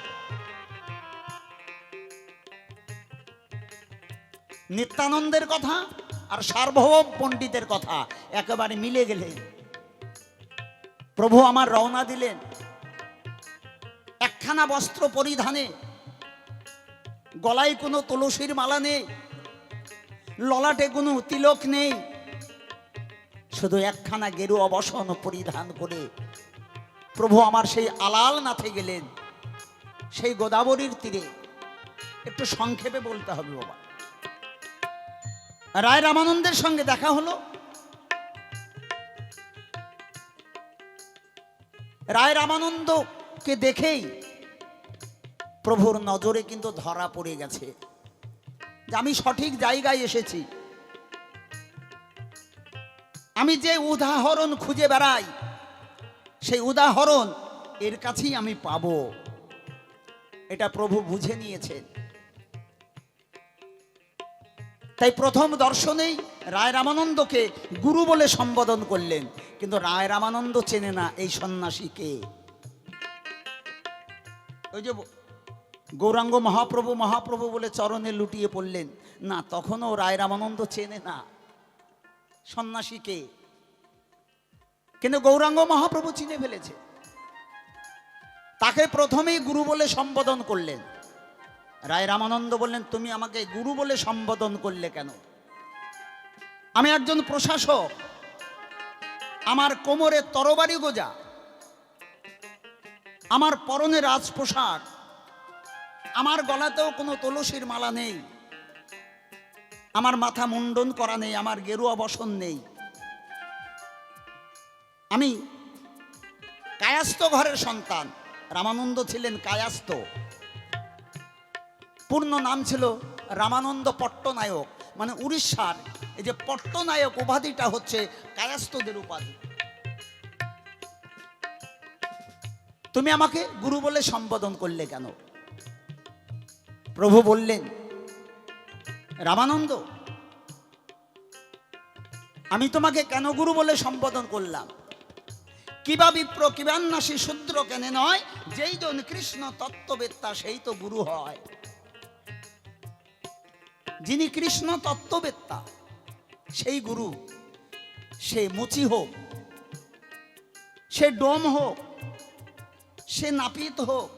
নিত্যানন্দের কথা আর সার্বভৌম পণ্ডিতের কথা একেবারে মিলে গেলেন। প্রভু আমার রওনা দিলেন, একখানা বস্ত্র পরিধানে, গলায় কোনো তুলসীর মালা নেই, ললাটে কোনো তিলক নেই, শুধু একখানা গেরুয়া বসন পরিধান করে প্রভু আমার সেই আলালনাথে গেলেন, সেই গোদাবরীর তীরে। একটু সংক্ষেপে বলতে হবে বাবা। রায় রামানন্দের সঙ্গে দেখা হলো। রায় রামানন্দকে দেখেই প্রভুর নজরে কিন্তু ধরা পড়ে গেছে যে আমি সঠিক জায়গায় এসেছি। আমি যে উদাহরণ খুঁজে বেড়াই, সেই উদাহরণ এর কাছেই আমি পাবো, এটা প্রভু বুঝে নিয়েছেন। তাই প্রথম দর্শনেই রায় রামানন্দকে গুরু বলে সম্বোধন করলেন। কিন্তু রায় রামানন্দ চেনে না এই সন্ন্যাসীকে। ওই যে গৌরাঙ্গ মহাপ্রভু মহাপ্রভু বলে চরণে লুটিয়ে পড়লেন, না, তখনও রায় রামানন্দ চেনে না সন্ন্যাসীকে। কিন্তু গৌরাঙ্গ মহাপ্রভু চিনে ফেলেছে। তাকে প্রথমেই গুরু বলে সম্বোধন করলেন। রায় রামানন্দ বললেন, তুমি আমাকে গুরু বলে সম্বোধন করলে কেন? আমি একজন প্রশাসক, আমার কোমরে তরবারি গোজা, আমার পরনে রাজপোশাক, আমার গলাতেও কোনো তুলসীর মালা নেই, আমার মাথা মুন্ডন করা নেই, আমার গেরুয়া বসন নেই। আমি কায়াস্থ ঘরের সন্তান। রামানন্দ ছিলেন কায়াস্থ, পূর্ণ নাম ছিল রামানন্দ পট্টনায়ক, মানে উড়িষ্যার এই যে পট্টনায়ক উপাধিটা হচ্ছে কায়াস্থদের উপাধি। তুমি আমাকে গুরু বলে সম্বোধন করলে কেন? প্রভু বললেন, রামানন্দ, আমি তোমাকে কেন গুরু বলে সম্বোধন করলাম? কিবা বিপ্র কিবান্নাসী শূদ্র কেনে নয়, যেই জন কৃষ্ণ তত্ত্ববেত্তা সেই তো গুরু হয়। যিনি কৃষ্ণ তত্ত্ববেত্তা সেই গুরু। সে মুচি হোক, সে ডোম হোক, সে নাপিত হোক,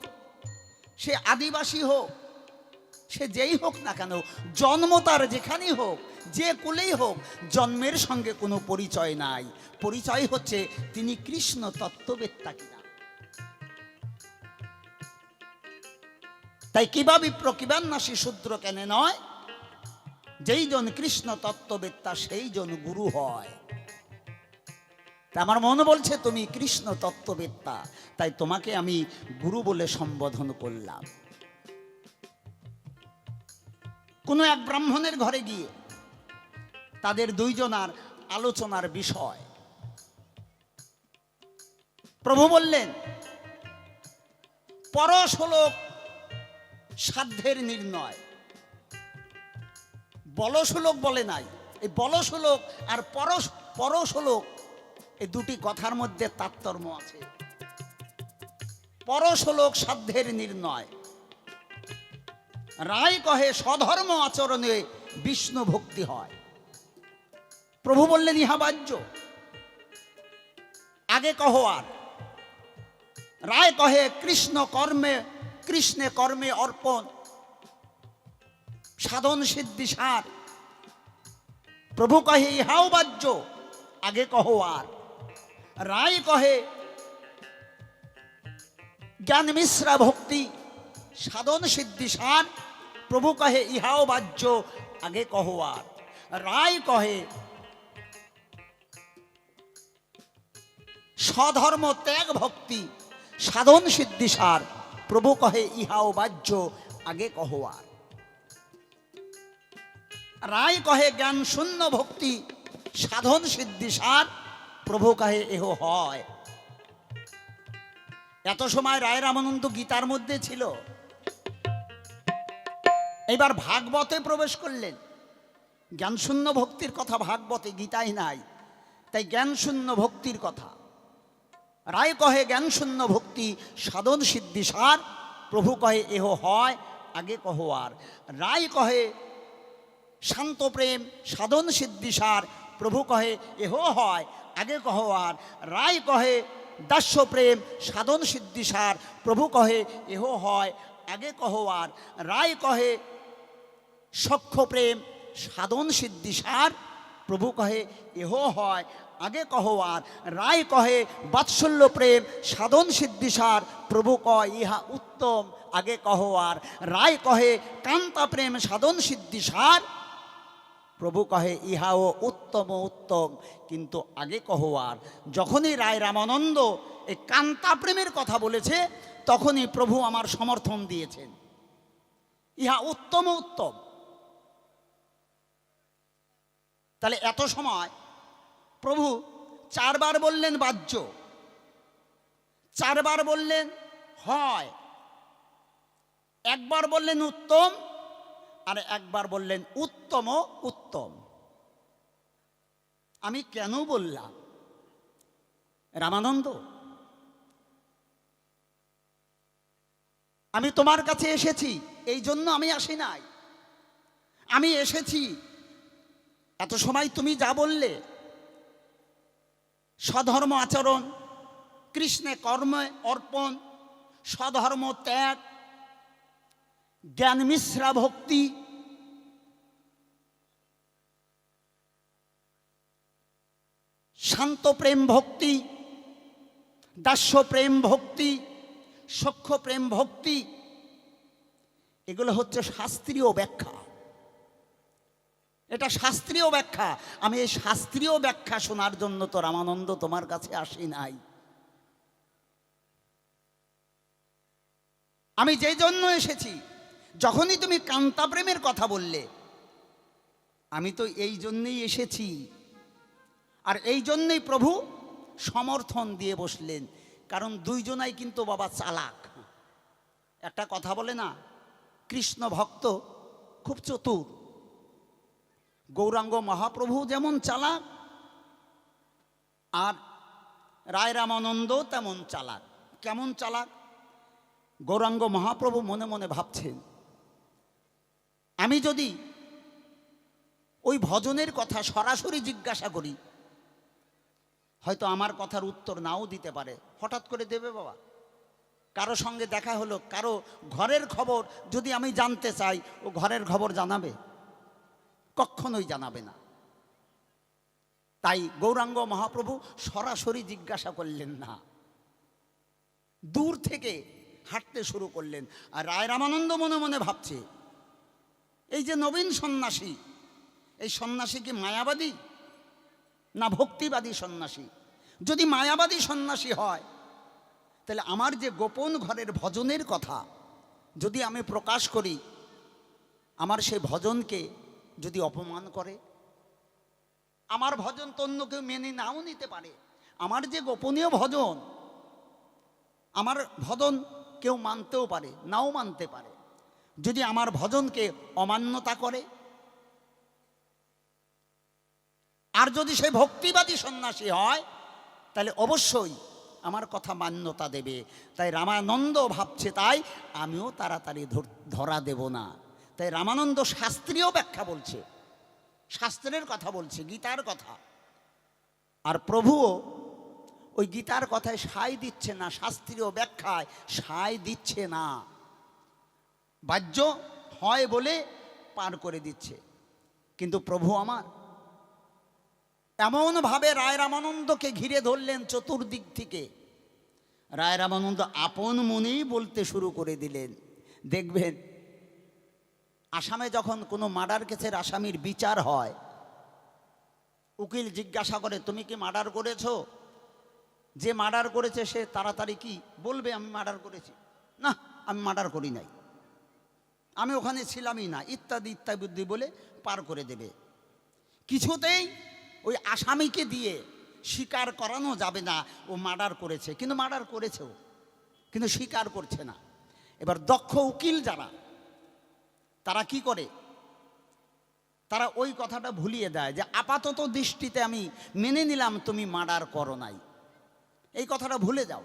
সে আদিবাসী হোক, সে যেই হোক না কেন, জন্ম তার যেখানেই হোক, যে কুলেই হোক, জন্মের সঙ্গে কোনো পরিচয় নাই। পরিচয় হচ্ছে তিনি কৃষ্ণ তত্ত্ববেত্তা কিনা। তাই কিবা বিপ্র কিবান্নাসী শূদ্র কেনে নয়, যেই জন কৃষ্ণ তত্ত্ববেত্তা সেই জন গুরু হয়। আমার মন বলছে তুমি কৃষ্ণ তত্ত্ববেত্তা, তাই তোমাকে আমি গুরু বলে সম্বোধন করলাম। কোনো এক ব্রাহ্মণের ঘরে গিয়ে তাদের দুইজনার আলোচনার বিষয়। প্রভু বললেন, পরশ হলো সাধ্যের নির্ণয়, বলশলোক বলে নাই। এই বলশলোক আর পরশলোক, এই দুটি কথার মধ্যে তারতম্য আছে। পরশলোক সাধ্যের নির্ণয়। রায় কহে স্বধর্ম আচরণে বিষ্ণু ভক্তি হয়। প্রভু বললেন, ইহা বাহ্য, আগে কহ আর। রায় কহে কৃষ্ণে কর্মে অর্পণ, সাধন সিদ্ধি সার। প্রভু কহে ইহাও বাহ্য, আগে কহ আর। রায় কহে জ্ঞান মিশ্রা ভক্তি, সাধন সিদ্ধি সার। প্রভু কহে ইহাও বাহ্য, আগে কহ আর। রায় কহে স্বধর্ম ত্যাগ ভক্তি, সাধন সিদ্ধিসার প্রভু কহে ইহাও বাহ্য আগে কহোয়ার। রায় কহে জ্ঞান শূন্য ভক্তি সাধন সিদ্ধিসার প্রভু কহে এহ হয়। এত সময় রায় রামানন্দ গীতার মধ্যে ছিল, এবার ভাগবতে প্রবেশ করলেন। জ্ঞানশূন্য ভক্তির কথা ভাগবতে, গীতায় নাই, তাই জ্ঞানশূন্য ভক্তির কথা। রায় কহে জ্ঞানশূন্য ভক্তি সাধন সিদ্ধিসার প্রভু কহে এহ হয় আগে কহোয়ার। রায় কহে শান্ত প্রেম সাধন সিদ্ধিসার প্রভু কহে এহ হয় আগে কহোয়ার। রায় কহে দাস্য প্রেম সাধন সিদ্ধিসার প্রভু কহে এহ হয় আগে কহোয়ার। রায় কহে সখ্য প্রেম সাধন সিদ্ধিসার প্রভু কহে এহ হয় আগে কহোয়ার। রায় কহে বাৎসল্য প্রেম সাধন সিদ্ধিসার প্রভু কয় ইহা উত্তম আগে কহোয়ার। রায় কহে কান্তা প্রেম সাধন সিদ্ধিসার প্রভু কহে ইহাও উত্তম উত্তম কিন্তু আগে কহোয়ার। যখনই রায় রামানন্দ এই কান্তা প্রেমের কথা বলেছে, তখনই প্রভু আমার সমর্থন দিয়েছেন, ইহা উত্তম উত্তম। তাহলে এত সময় প্রভু চারবার বললেন বাহ্য, চারবার বললেন হয়, একবার বললেন উত্তম, আর একবার বললেন উত্তম উত্তম। আমি কেন বললাম রামানন্দ, আমি তোমার কাছে এসেছি এই জন্য আমি আসি নাই। আমি এসেছি এত সময় তুমি যা বললে, স্বধর্ম আচরণ, কৃষ্ণে কর্মে অর্পণ, স্বধর্ম ত্যাগ, জ্ঞান মিশ্রা ভক্তি, শান্ত প্রেম ভক্তি, দাস্য প্রেম ভক্তি, সখ্য প্রেম ভক্তি, এগুলো হচ্ছে শাস্ত্রীয় ব্যাখ্যা। এটা শাস্ত্রীয় ব্যাখ্যা। আমি এই শাস্ত্রীয় ব্যাখ্যা শোনার জন্য তো রামানন্দ তোমার কাছে আসি নাই। আমি যেই জন্য এসেছি, যখনই তুমি কান্তা প্রেমের কথা বললে, আমি তো এই জন্যই এসেছি। আর এই জন্যই প্রভু সমর্থন দিয়ে বসলেন, কারণ দুইজনাই কিন্তু বাবা চালাক। একটা কথা বলে না, কৃষ্ণ ভক্ত খুব চতুর। গৌরাঙ্গ মহাপ্রভু যেমন চালাক, আর রায় রামানন্দ তেমন চালাক। কেমন চালাক? গৌরাঙ্গ মহাপ্রভু মনে মনে ভাবছেন, আমি যদি ওই ভজনের কথা সরাসরি জিজ্ঞাসা করি, হয়তো আমার কথার উত্তর নাও দিতে পারে। হঠাৎ করে দেবে বাবা? কারো সঙ্গে দেখা হলো, কারো ঘরের খবর যদি আমি জানতে চাই, ও ঘরের খবর জানাবে? কখনোই জানাবে না। তাই গৌরাঙ্গ মহাপ্রভু সরাসরি জিজ্ঞাসা করলেন না, দূর থেকে হাঁটতে শুরু করলেন। আর রায় রামানন্দ মনে মনে ভাবছে, এই যে নবীন সন্ন্যাসী, এই সন্ন্যাসী কি মায়াবাদী না ভক্তিবাদী সন্ন্যাসী? যদি মায়াবাদী সন্ন্যাসী হয়, তাহলে আমার যে গোপন ঘরের ভজনের কথা যদি আমি প্রকাশ করি, আমার সেই ভজনকে যদি অপমান করে, আমার ভজন তো অন্য কেউ মেনে নাও নিতে পারে। আমার যে গোপনীয় ভজন, আমার ভজন কেউ মানতেও পারে, নাও মানতে পারে। যদি আমার ভজনকে অমান্যতা করে, আর যদি সে ভক্তিবাদী সন্ন্যাসী হয়, তাহলে অবশ্যই আমার কথা মান্যতা দেবে। তাই রামানন্দ ভাবছে, তাই আমিও তাড়াতাড়ি ধরা দেব না। তাই রামানন্দ শাস্ত্রীয় ব্যাখ্যা বলছে, শাস্ত্রের কথা বলছে, গীতার কথা। আর প্রভুও ওই গীতার কথায় সায় দিচ্ছে না, শাস্ত্রীয় ব্যাখ্যায় সায় দিচ্ছে না। বাহ্য হয় বলে পার করে দিচ্ছে। কিন্তু প্রভু আমার এমনভাবে রায় রামানন্দকে ঘিরে ধরলেন চতুর্দিক থেকে, রায় রামানন্দ আপন মনেই বলতে শুরু করে দিলেন। দেখবেন আসামে যখন কোনো মার্ডার কেসের আসামির বিচার হয়, উকিল জিজ্ঞাসা করে, তুমি কি মার্ডার করেছো? যে মার্ডার করেছে সে তাড়াতাড়ি কি বলবে আমি মার্ডার করেছি? না, আমি মার্ডার করি নাই, আমি ওখানে ছিলামই না, ইত্যাদি ইত্যাদি বলে পার করে দেবে। কিছুতেই ওই আসামিকে দিয়ে স্বীকার করানো যাবে না ও মার্ডার করেছে, কিন্তু মার্ডার করেছেও, কিন্তু স্বীকার করছে না। এবার দক্ষ উকিল যারা, তারা কি করে, তারা ওই কথাটা ভুলিয়ে দেয় যে আপাতত দৃষ্টিতে আমি মেনে নিলাম তুমি মার্ডার করো নাই, এই কথাটা ভুলে যাও।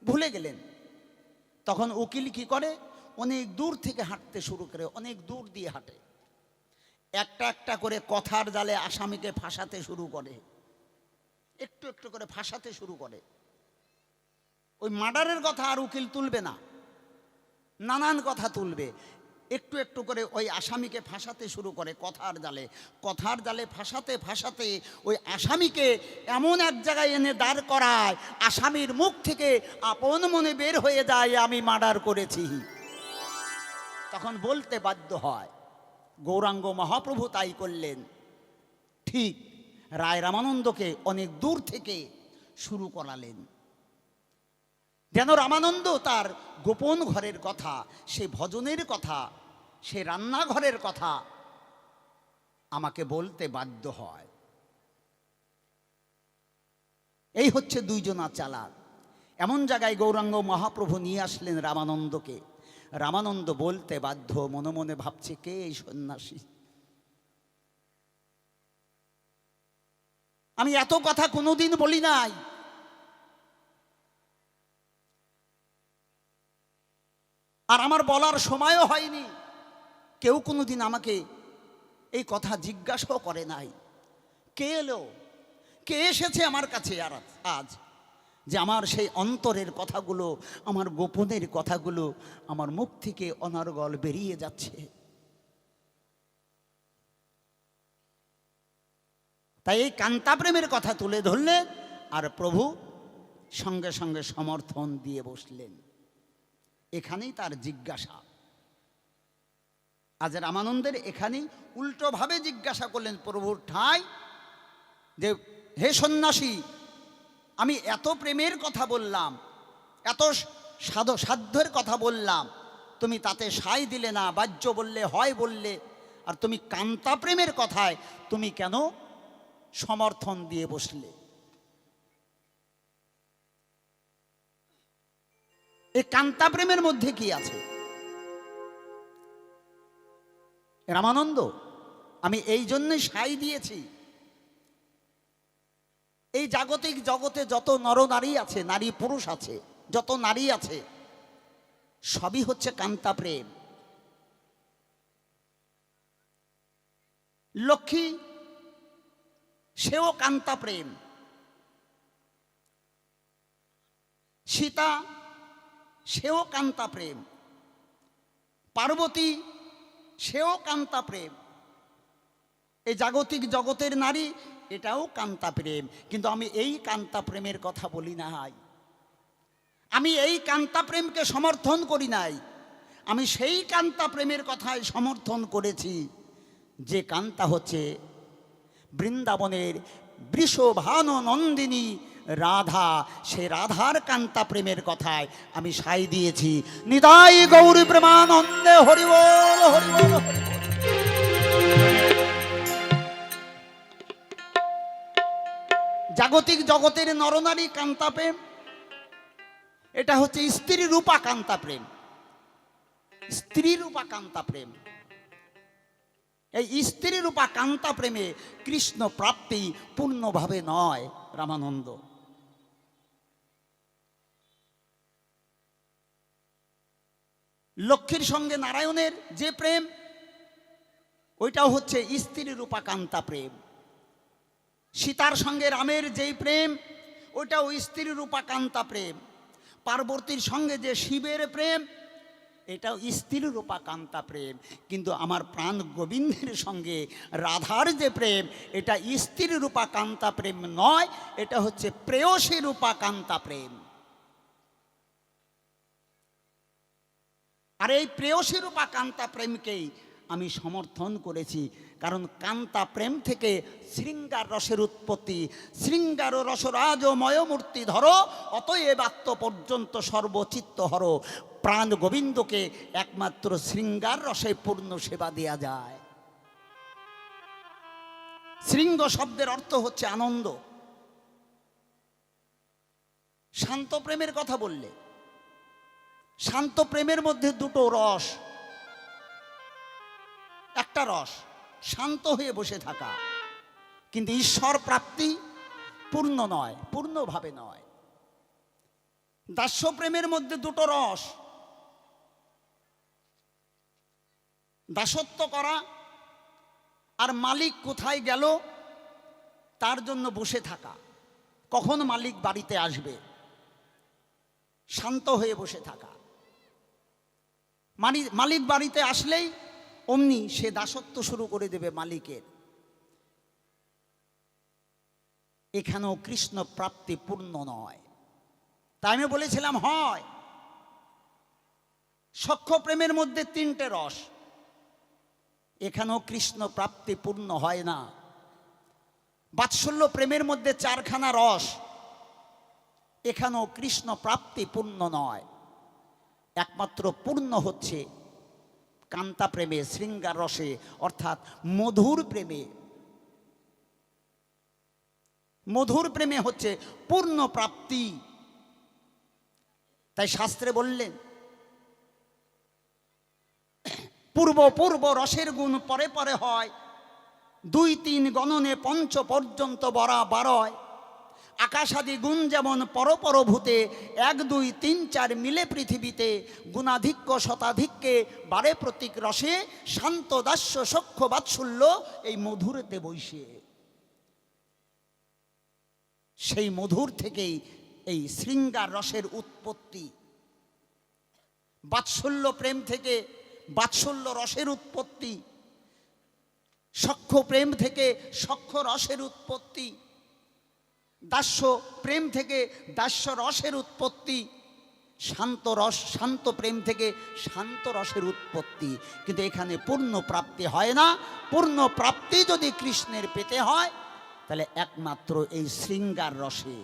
ভুলে গেলেন, তখন উকিল কি করে, অনেক দূর থেকে হাঁটতে শুরু করে, অনেক দূর দিয়ে হাঁটে, একটা একটা করে কথার জালে আসামিকে ফাঁসাতে শুরু করে, একটু একটু করে ফাঁসাতে শুরু করে। ওই মার্ডারের কথা আর উকিল তুলবে না, নানান কথা তুলবে, একটু একটু করে ওই আসামিকে ফাঁসাতে শুরু করে কথার জালে। কথার জালে ফাঁসাতে ফাঁসাতে ওই আসামিকে এমন এক জায়গায় এনে দাঁড় করায়, আসামির মুখ থেকে আপন মনে বের হয়ে যায় আমি মার্ডার করেছি। তখন বলতে বাধ্য হয়। গৌরাঙ্গ মহাপ্রভু তাই করলেন। ঠিক রায় রামানন্দকে অনেক দূর থেকে শুরু করালেন, যেন রামানন্দ তার গোপন ঘরের কথা, সে ভজনের কথা, সে রান্নাঘরের কথা আমাকে বলতে বাধ্য হয়। এই হচ্ছে দুইজনা চালাক। এমন জায়গায় গৌরাঙ্গ মহাপ্রভু নিয়ে আসলেন রামানন্দকে। রামানন্দ বলতে বাধ্য, মনে মনে ভাবছে কে এই সন্ন্যাসী, আমি এত কথা কোনোদিন বলি নাই, আর আমার বলার সময়ও হয়নি, কেউ কোনোদিন আমাকে এই কথা জিজ্ঞাসাও করে নাই। কে এলো, কে এসেছে আমার কাছে আর আজ, যে আমার সেই অন্তরের কথাগুলো, আমার গোপনের কথাগুলো আমার মুখ থেকে অনর্গল বেরিয়ে যাচ্ছে। তাই এই কান্তা প্রেমের কথা তুলে ধরলেন, আর প্রভু সঙ্গে সঙ্গে সমর্থন দিয়ে বসলেন। এখানেই তার জিজ্ঞাসা। আজ রামানন্দের এখানেই উল্টোভাবে জিজ্ঞাসা করলেন প্রভুর ঠাঁই, যে হে সন্ন্যাসী, আমি এত প্রেমের কথা বললাম, এত সাধ্যের কথা বললাম, তুমি তাতে সাই দিলে না, বাহ্য বললে, হয় বললে, আর তুমি কান্তা প্রেমের কথায় তুমি কেন সমর্থন দিয়ে বসলে? এই কান্তা প্রেমের মধ্যে কি আছে? রামানন্দ, আমি এই জন্যই সাই দিয়েছি, এই জাগতিক জগতে যত নরনারী আছে, নারী পুরুষ আছে, যত নারী আছে, সবই হচ্ছে কান্তা প্রেম। লক্ষ্মী, সেও কান্তা প্রেম। সীতা, সেও কান্তা প্রেম। পার্বতী, সেও কান্তা প্রেম। এই জাগতিক জগতের নারী, এটাও কান্তা প্রেম। কিন্তু আমি এই কান্তা প্রেমের কথা বলি নাই, আমি এই কান্তা প্রেমকে সমর্থন করি নাই। আমি সেই কান্তা প্রেমের কথাই সমর্থন করেছি, যে কান্তা হচ্ছে বৃন্দাবনের বৃষভান নন্দিনী রাধা। সে রাধার কান্তা প্রেমের কথায় আমি সাই দিয়েছি। নিতাই গৌর প্রেমানন্দে হরি বল, হরি বল, হরি বল। জাগতিক জগতের নরনারী কান্তা প্রেম, এটা হচ্ছে স্ত্রী রূপা কান্তা প্রেম, স্ত্রী রূপা কান্তা প্রেম। এই স্ত্রী রূপা কান্তা প্রেমে কৃষ্ণ প্রাপ্তি পূর্ণভাবে নয় রামানন্দ। লক্ষ্মীর সঙ্গে নারায়ণের যে প্রেম, ওইটাও হচ্ছে স্ত্রী রূপা কান্তা প্রেম। সীতার সঙ্গে রামের যেই প্রেম, ওইটাও স্ত্রী রূপা কান্তা প্রেম। পার্বতীর সঙ্গে যে শিবের প্রেম, এটাও স্ত্রী রূপা কান্তা প্রেম। কিন্তু আমার প্রাণ গোবিন্দের সঙ্গে রাধার যে প্রেম, এটা স্ত্রী রূপা কান্তা প্রেম নয়, এটা হচ্ছে প্রেয়সী রূপা কান্তা প্রেম। আর এই প্রেয়সী রূপা কান্তা প্রেমকেই আমি সমর্থন করেছি। কারণ কান্তা প্রেম থেকে শৃঙ্গার রসের উৎপত্তি। শৃঙ্গার রসরাজ ময়মূর্তি ধরো, অতএব আত্ম পর্যন্ত সর্বচিত্ত হর। প্রাণ গোবিন্দকে একমাত্র শৃঙ্গার রসে পূর্ণ সেবা দেয়া যায়। শৃঙ্গ শব্দের অর্থ হচ্ছে আনন্দ। শান্ত প্রেমের কথা বললে, শান্ত প্রেমের মধ্যে দুটো রস। একটা রস শান্ত হয়ে বসে থাকা, কিন্তু ঈশ্বর প্রাপ্তি পূর্ণ নয়, পূর্ণভাবে নয়। দাস্য প্রেমের মধ্যে দুটো রস, দাসত্ব করা আর মালিক কোথায় গেল তার জন্য বসে থাকা, কখন মালিক বাড়িতে আসবে, শান্ত হয়ে বসে থাকা। মালিক বাড়িতে আসলেই অমনি সে দাসত্ব শুরু করে দেবে মালিকের। এখানেও কৃষ্ণ প্রাপ্তি পূর্ণ নয়। তাই আমি বলেছিলাম হয় সখ্য প্রেমের মধ্যে তিনটে রস, এখানেও কৃষ্ণ প্রাপ্তি পূর্ণ হয় না। বাৎসল্য প্রেমের মধ্যে চারখানা রস, এখানেও কৃষ্ণ প্রাপ্তি পূর্ণ নয়। একমাত্র পূর্ণ হচ্ছে কান্তা প্রেমে, শৃঙ্গার রসে, অর্থাৎ মধুর প্রেমে। মধুর প্রেমে হচ্ছে পূর্ণ প্রাপ্তি। তাই শাস্ত্রে বললেন পূর্ব পূর্ব রসের গুণ পরে পরে হয়, 2 3 গণনে পঞ্চ পর্যন্ত বরা বারয়। আকাশাদি গুণ যেমন পরপর ভূতে, 1 2 3 4 মিলে পৃথিবীতে। গুণাধিক্য শতাধিক্যে বারে প্রতীক রসে, শান্ত দাস্য সখ্য বাৎসল্য এই মধুরতে বৈশে। সেই মধুর থেকেই এই শৃঙ্গার রসের উৎপত্তি। বাৎসল্য প্রেম থেকে বাৎসল্য রসের উৎপত্তি, সখ্য প্রেম থেকে সখ্য রসের উৎপত্তি, দাস্য প্রেম থেকে দাস্য রসের উৎপত্তি, শান্ত প্রেম থেকে শান্ত রসের উৎপত্তি। কিন্তু এখানে পূর্ণ প্রাপ্তি হয় না। পূর্ণ প্রাপ্তি যদি কৃষ্ণের পেতে হয় তাহলে একমাত্র এই শৃঙ্গার রসে,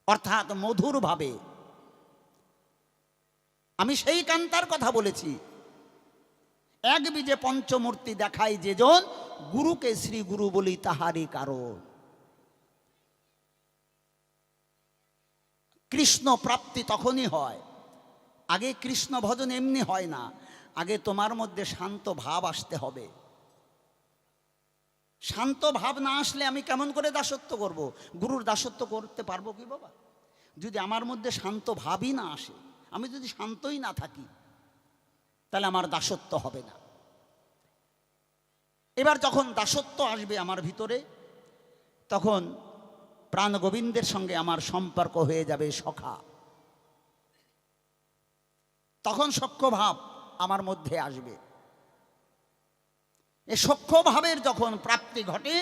অর্থাৎ মধুর ভাবে। আমি সেই কান্তার কথা বলেছি, এক বীজে পঞ্চমূর্তি দেখায় যেজন, গুরুকে শ্রী গুরু বলি তাহারই কারণ। কৃষ্ণ প্রাপ্তি তখনই হয়। আগে কৃষ্ণ ভজন এমনি হয় না, আগে তোমার মধ্যে শান্ত ভাব আসতে হবে। শান্ত ভাব না আসলে আমি কেমন করে দাসত্ব করব? গুরুর দাসত্ব করতে পারবো কি বাবা? যদি আমার মধ্যে শান্ত ভাবই না আসে, আমি যদি শান্তই না থাকি, তাহলে আমার দাসত্ব হবে না। এবার যখন দাসত্ব আসবে আমার ভিতরে, তখন প্রাণ গোবিন্দের সঙ্গে আমার সম্পর্ক হয়ে যাবে সখা। তখন সখ্য ভাব আমার মধ্যে আসবে। এই সখ্য ভাবের যখন প্রাপ্তি ঘটে,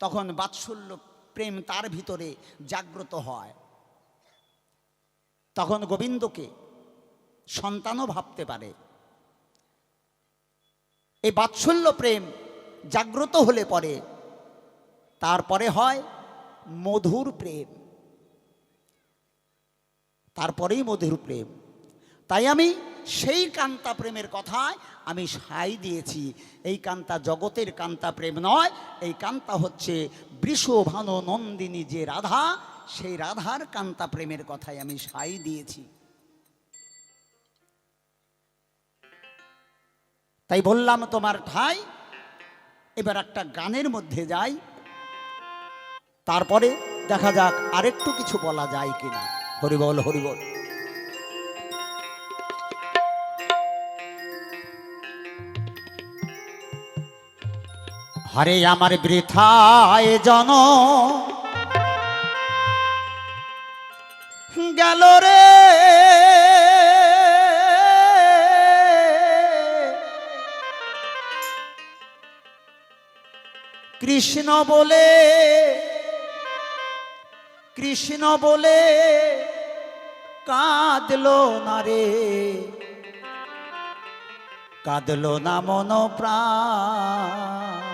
তখন বাৎসল্য প্রেম তার ভিতরে জাগ্রত হয়। তখন গোবিন্দকে সন্তানও ভাবতে পারে। এই বাৎসল্য প্রেম জাগ্রত হলে পরে তারপরে হয় মধুর প্রেম, তারপরেই মধুর প্রেম। তাই আমি সেই কান্তা প্রেমের কথায় আমি সাই দিয়েছি। এই কান্তা জগতের কান্তা প্রেম নয়, এই কান্তা হচ্ছে বৃষভানু নন্দিনী যে রাধা, সেই রাধার কান্তা প্রেমের কথায় আমি সাই দিয়েছি। তাই বললাম তোমার ঠাই। এবার একটা গানের মধ্যে যাই, তারপরে দেখা যাক আরেকটু কিছু বলা যায় কিনা। হরিবল হরিবল। হরে আমার বৃথায় জন গেল রে, কৃষ্ণ বলে কৃষ্ণ বলে কাঁদলো না রে। কাঁদলো না মন প্রাণ।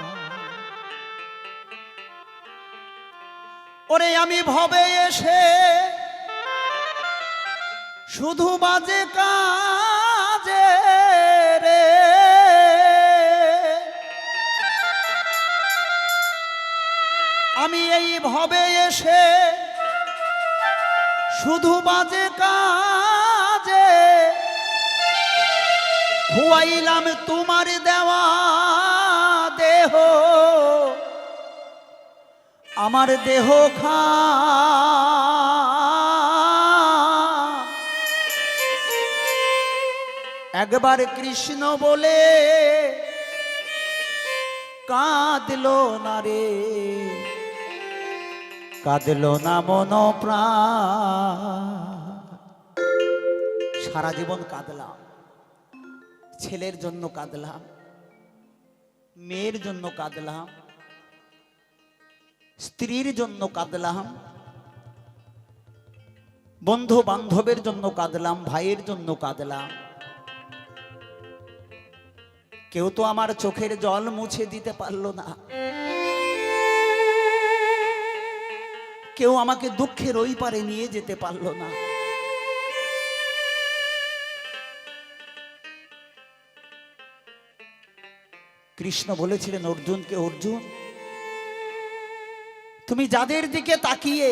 ওরে আমি ভবে এসে শুধু বাজে কাজে রে, আমি এই ভবে এসে শুধু বাজে কাজে খুয়াইলাম তোমার দেওয়া দেহ, আমার দেহ খা একবার কৃষ্ণ বলে কাঁদলো না রে, কাঁদলো না মন প্রাণ। সারা জীবন কাঁদলাম, ছেলের জন্য কাঁদলাম, মেয়ের জন্য কাঁদলাম, স্ত্রীর জন্য কাঁদলাম, বন্ধু বান্ধবের জন্য কাঁদলাম, ভাইয়ের জন্য কাঁদলাম। কেউ তো আমার চোখের জল মুছে দিতে পারলো না, কেউ আমাকে দুঃখের ওই পারে নিয়ে যেতে পারলো না। কৃষ্ণ বলেছিলেন অর্জুনকে, অর্জুন তুমি যাদের দিকে তাকিয়ে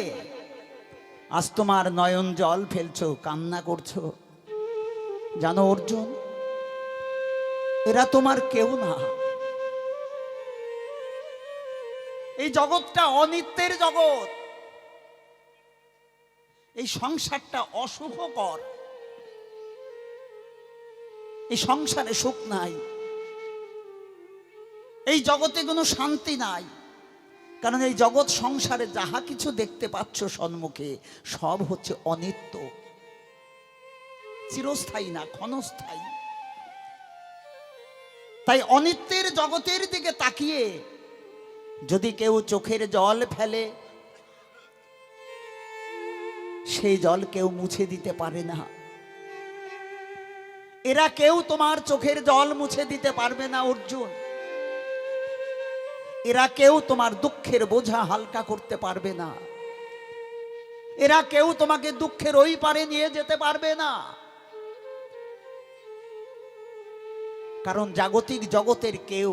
আজ তোমার নয়ন জল ফেলছো, কান্না করছো, জানো অর্জুন এরা তোমার কেউ না। এই জগৎটা অনিত্যের জগৎ, এই সংসারটা অশুভকর, এই সংসারে সুখ নাই, এই জগতে কোনো শান্তি নাই। কারণ এই জগৎ সংসারে যাহা কিছু দেখতে পাচ্ছ সম্মুখে সব হচ্ছে অনিত্য, চিরস্থায়ী না, ক্ষণস্থায়ী। তাই অনিত্যের জগতের দিকে তাকিয়ে যদি কেউ চোখের জল ফেলে, সেই জল কেউ মুছে দিতে পারে না। এরা কেউ তোমার চোখের জল মুছে দিতে পারবে না অর্জুন। এরা কেউ তোমার দুঃখের বোঝা হালকা করতে পারবে না। এরা কেউ তোমাকে দুঃখের ওই পারে নিয়ে যেতে পারবে না। কারণ জাগতিক জগতের কেউ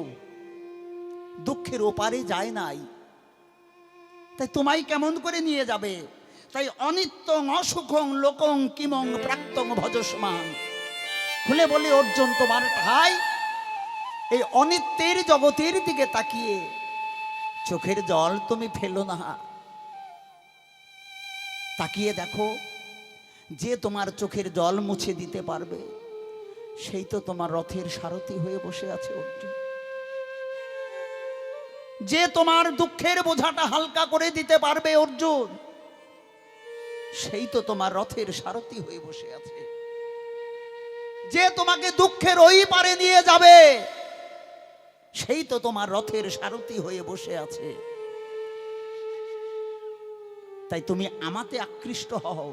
দুঃখের ওপারে যায় নাই, তাই তোমায় কেমন করে নিয়ে যাবে? তাই অনিত্যং অসুখং লোকং কিমং প্রাক্তং ভজস্মাং খুলে বলে অর্জুন তোমার ভাই এই অনিত্যের জগতের দিকে তাকিয়ে চোখের জল তুমি ফেলো না। তাকিয়ে দেখো, যে তোমার চোখের জল মুছে দিতে পারবে সেই তো তোমার রথের সারথি হয়ে বসে আছে অর্জুন। যে তোমার দুঃখের বোঝাটা হালকা করে দিতে পারবে অর্জুন, সেই তো তোমার রথের সারথি হয়ে বসে আছে। যে তোমাকে দুঃখের ওই পারে নিয়ে যাবে সেই তো তোমার রথের সারথি হয়ে বসে আছে। তাই তুমি আমাতে আকৃষ্ট হও,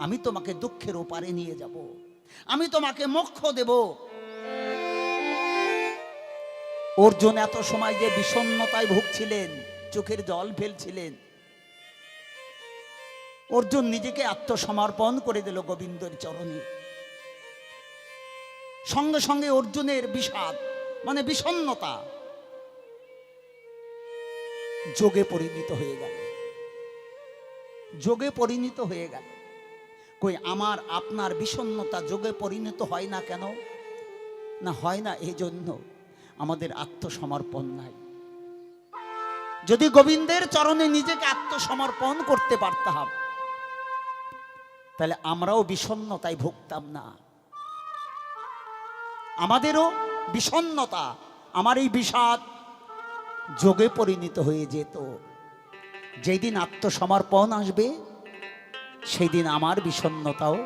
আমি তোমাকে দুঃখের ওপারে নিয়ে যাব, আমি তোমাকে মোক্ষ দেব। অর্জুন এত সময় যে বিষণ্ণতায় ভুগছিলেন, চোখের জল ফেলছিলেন, অর্জুন নিজেকে আত্মসমর্পণ করে দিল গোবিন্দের চরণে। সঙ্গে সঙ্গে অর্জুনের বিষাদ মানে বিষণ্ণতা যোগে পরিণত হয়ে গেল, যোগে পরিণত হয়ে গেল। কই আমার আপনার বিষণ্ণতা যোগে পরিণত হয় না কেন? না হয় না এই জন্য আমাদের আত্মসমর্পণ নাই। যদি গোবিন্দের চরণে নিজেকে আত্মসমর্পণ করতে পারতাম তাহলে আমরাও বিষণ্ণতায় ভুগতাম না। আমাদেরও বিষণ্ণতা, আমার এই বিষাদ যোগে পরিণত হয়ে যেত। যেদিন আত্মসমর্পণ আসবে সেই দিন আমার বিষণ্ণতাও